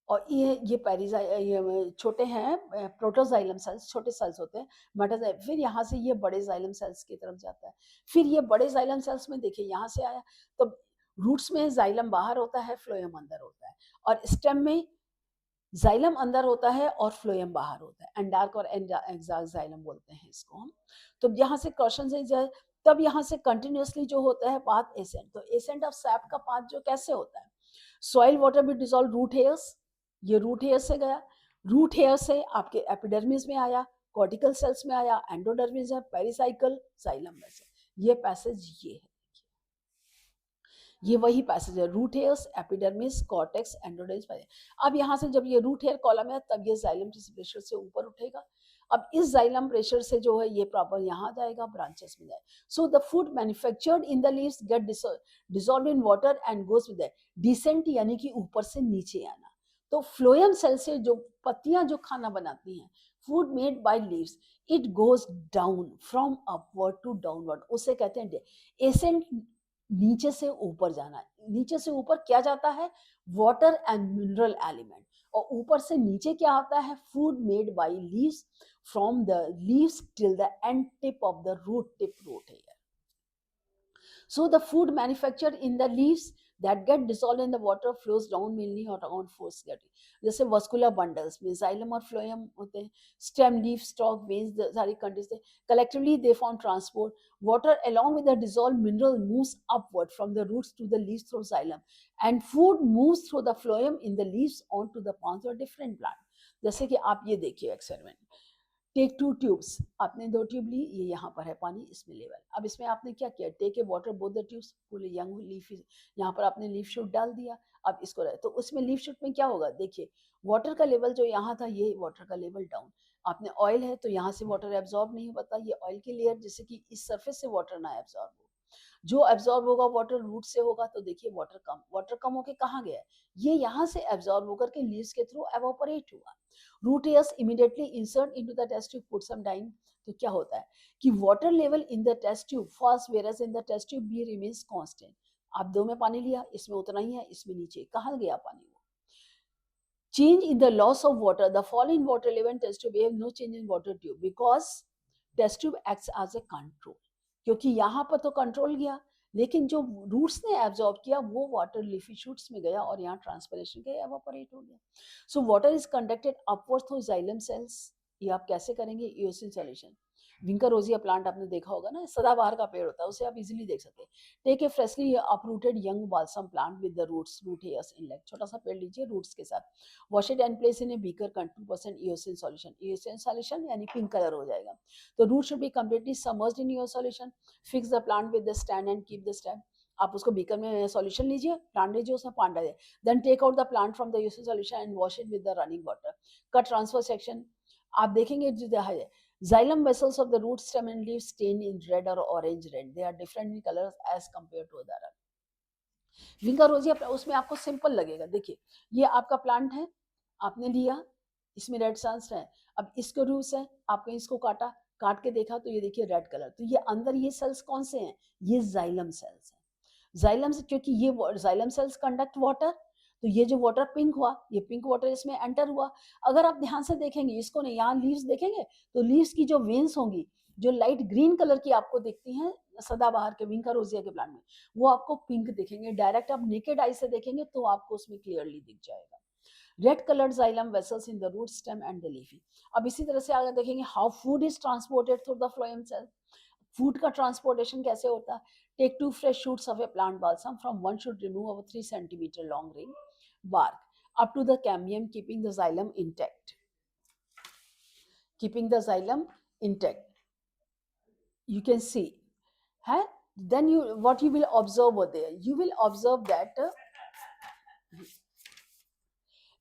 और ये छोटे हैं प्रोटोजाइलम सेल्स, छोटे सेल्स होते हैं, मेटाजाइलम, फिर यहाँ से ये बड़े जाइलम सेल्स की तरफ जाता है। फिर ये बड़े जाइलम सेल्स में देखिए यहाँ से आया, तो रूट्स में जाइलम बाहर होता है, फ्लोएम अंदर होता है, और स्टेम में जाइलम अंदर होता है और फ्लोएम बाहर होता है। एंडार्क और एग्जैक्ट जाइलम बोलते हैं इसको हम। तो यहाँ से क्वेश्चन से जाए, तब यहाँ से कंटिन्यूसली जो होता है पाथ एसेंट, तो एसेंट ऑफ सैप का पाथ जो कैसे होता है, सॉइल वाटर भी डिसॉल्व रूट हेयर्स, ये रूट हेयर से गया, रूट हेयर से आपके एपिडर्मिस में आया, कॉर्टिकल सेल्स में आया, एंडोडर्मिस है, पेरिसाइकल, जाइलम में से, ये पैसेज ये है, ये वही पैसेज है, root hairs, epidermis, cortex, endodermis. अब यहाँ से जब ये रूट हेयर कॉलम है, तब ये जाइलम किसी प्रेशर से ऊपर उठेगा। अब इस जाइलम प्रेशर से जो है ये प्रॉपर यहाँ जाएगा, ब्रांचेस में जाए। So the food manufactured in the leaves get dissolve in water and goes with descent, यानी कि ऊपर से नीचे आना। तो फ्लोएम सेल से जो पत्तियां जो खाना बनाती हैं, food made by leaves, it goes down from upward to downward, उसे कहते हैं एसेंट, नीचे से ऊपर जाना। नीचे से ऊपर क्या जाता है, वाटर एंड मिनरल एलिमेंट, और ऊपर से नीचे क्या आता है, food made by leaves from the leaves till the end tip of the root tip, root hair. So the food manufactured in the leaves that get dissolved in the water flows down mainly or around four skeleton. जैसे vascular bundles में xylem और phloem होते हैं, stem, leaf, stalk, veins, सारी countries थे, collectively they form transport. Water along with the dissolved mineral moves upward from the roots to the leaves through xylem, and food moves through the phloem in the leaves onto the plants or different plant. जैसे कि आप ये देखिए experiment, take 2 tubes, आपने 2 tube ली, ये यहाँ पर है पानी, इसमें लेवल। अब इसमें आपने क्या किया, take a water both the tubes, full young leaf, यहाँ पर आपने लीफ शूट डाल दिया। अब इसको रहे, तो उसमें लीफ शूट में क्या होगा, देखिए वाटर का लेवल जो यहाँ था, ये वाटर का लेवल डाउन। आपने ऑयल है तो यहाँ से वाटर एब्जॉर्ब नहीं होता, ये ऑयल की लेयर, जिससे कि इस सरफेस से वाटर ना एब्जॉर्ब हो। जो एब्जॉर्ब होगा वाटर रूट से होगा, तो देखिए वाटर कम होके कहाँ गया, ये यहाँ से एब्जॉर्ब होकर के लीव्स के थ्रू एवापोरेट हुआ। Root hairs immediately insert into the test tube, put some time, तो क्या होता है कि water level in the test tube first, whereas in the test tube B remains constant. आप 2 में पानी लिया, इसमें उतना ही है, इसमें नीचे कहाँ गया पानी, वो change in the loss of water, the fall in water level in test tube, we have no change in water tube because test tube acts as a control, क्योंकि यहाँ पर तो कंट्रोल गया, लेकिन जो रूट्स ने एब्जॉर्ब किया वो वाटर लीफी शूट्स में गया और यहाँ ट्रांसपिरेशन के एवापोरेट हो गया। So water is conducted upward through xylem cells. ये आप कैसे करेंगे, eosin solution. Vinca rosea plant आपने देखा होगा ना, सदाबहार का पेड़ होता है, उसे आप इजीली देख सकते हैं। Take a freshly uprooted young balsam plant with the roots, root hairs inlet, छोटा सा पेड़ लीजिए रूट्स के साथ, wash it and place in a beaker, 2% eosin solution, eosin solution यानी पिंक कलर हो जाएगा। तो root should be completely submerged in ईओ solution, fix the plant with the stand and keep the stand. आप उसको बीकर में solution लीजिए, plant लीजिए, उसमें पानी डालिए, then take out the plant from the eosin solution and wash it with the running water. Cut transfer section, आप देखेंगे xylem vessels of the root, stem and leaves stain in red or orange red, they are different in colors as compared to other। Vinca rosea उसमें आपको simple लगेगा, देखिए ये आपका plant है, आपने लिया, इसमें रेड सन्स है, अब इसके रूट्स है, आपने इसको काटा, काट के देखा तो ये देखिए रेड कलर, तो ये अंदर ये सेल्स कौन से हैं, ये जाइलम सेल्स हैं। जाइलम से, क्योंकि ये जाइलम सेल्स कंडक्ट वाटर, तो ये जो वाटर पिंक हुआ, ये पिंक वाटर इसमें एंटर हुआ। अगर आप ध्यान से देखेंगे इसको नहीं, यहाँ लीव्स देखेंगे तो लीव्स की जो वेन्स होंगी, जो लाइट ग्रीन कलर की आपको दिखती हैं सदाबहार के विंका रोजिया के प्लांट में, वो आपको पिंक दिखेंगे। डायरेक्ट आप नेकेड आई से देखेंगे तो आपको उसमें क्लियरली दिख जाएगा। Red coloured xylem vessels in the root stem and the leafy. अब इसी तरह से आगे देखेंगे how food is transported through the phloem cell. Food का ट्रांसपोर्टेशन कैसे होता है? Take 2 fresh shoots of a plant balsam. From one should remove a 3 centimeter long ring bark up to the cambium, keeping the xylem intact. Keeping the xylem intact. You can see. Huh? Then what you will observe over there? You will observe that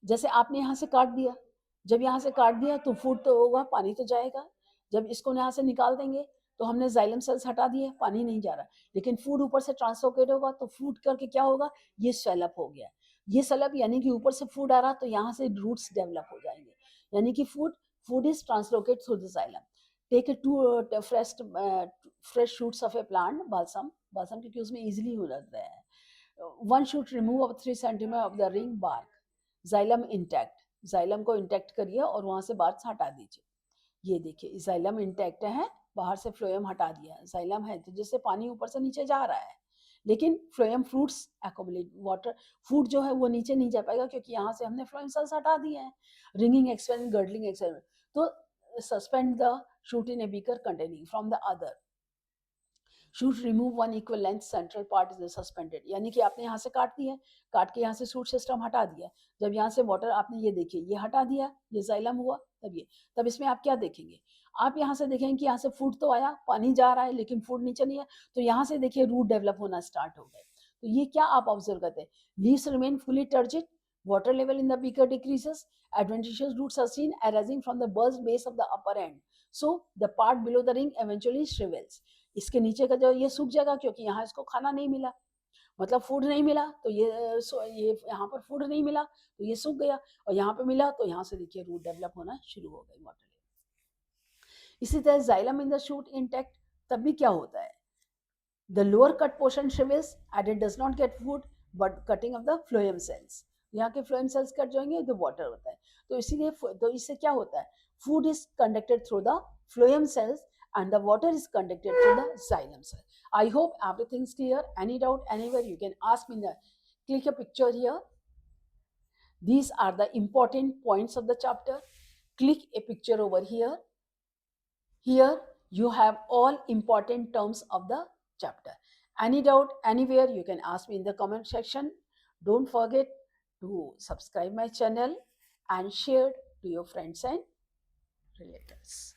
जैसे आपने यहाँ से काट दिया, जब यहाँ से काट दिया तो फूड तो होगा, पानी तो जाएगा। जब इसको यहाँ से निकाल देंगे तो हमने जाइलम सेल्स हटा दिए, पानी नहीं जा रहा, लेकिन फूड ऊपर से ट्रांसलोकेट होगा तो फूड करके क्या होगा, ये स्वेलअप हो गया। ये स्वेलअप यानी कि ऊपर से फूड आ रहा तो यहाँ से रूट्स डेवलप हो जाएंगे, यानी कि food is translocate through the xylem. Take two fresh shoots of a plant balsam, balsam क्योंकि उसमें इजिली हो जाता है। One should remove 3 centimetre of the ring bark, xylem intact, xylem को इंटैक्ट करिए और वहां से बार्क हटा दीजिए। ये देखिए जाइलम इंटैक्ट है, बाहर से फ्लोएम हटा दिया, जाइलम है तो जैसे पानी ऊपर से नीचे जा रहा है, लेकिन phloem fruits accumulate water, food जो है वो नीचे नहीं जा पाएगा क्योंकि यहाँ से हमने फ्लोएम सेल्स हटा दिए हैं। रिंगिंग एक्सपेरिमेंट, गर्डलिंग एक्सपेरिमेंट, तो suspend the shoot in a beaker containing from the other, shoot remove one equal length central part is suspended, यानी कि आपने यहाँ से काट दिया, काट के यहाँ से शूट सिस्टम हटा दिया, जब यहाँ से वाटर आपने ये देखिए ये हटा दिया, ये जाइलम हुआ, तब इसमें आप क्या देखेंगे, आप यहाँ से देखेंगे कि यहाँ से फूड तो आया, पानी जा रहा है लेकिन फूड नीचे नहीं है, तो यहाँ से देखिए रूट डेवलप होना स्टार्ट हो गए। तो ये क्या आप ऑब्जर्व करते हैं, leaves remain fully turgid, water level in the beaker decreases, adventitious roots are seen arising from the burst base of the upper end, so the part below the ring eventually shrivels। इसके नीचे का जो ये सूख जाएगा क्योंकि यहाँ इसको खाना नहीं मिला, मतलब फूड नहीं मिला तो ये यहाँ पर फूड नहीं मिला तो ये सूख गया, और यहाँ पे मिला तो यहाँ से देखिए रूट डेवलप होना शुरू हो गई वाटर लेवल। इसी तरह xylem in the shoot intact, तब भी क्या होता है, the lower cut portion shrivels and it does not get food but cutting of the phloem cells, यहाँ के फ्लोएम सेल्स कट जाएंगे तो वाटर होता है, तो इसीलिए तो इससे क्या होता है, food is conducted through the phloem cells and the water is conducted to the xylem cell. I hope everything is clear. Any doubt anywhere you can ask me. Click a picture here. These are the important points of the chapter. Click a picture over here. Here you have all important terms of the chapter. Any doubt anywhere you can ask me in the comment section. Don't forget to subscribe my channel and share to your friends and relatives.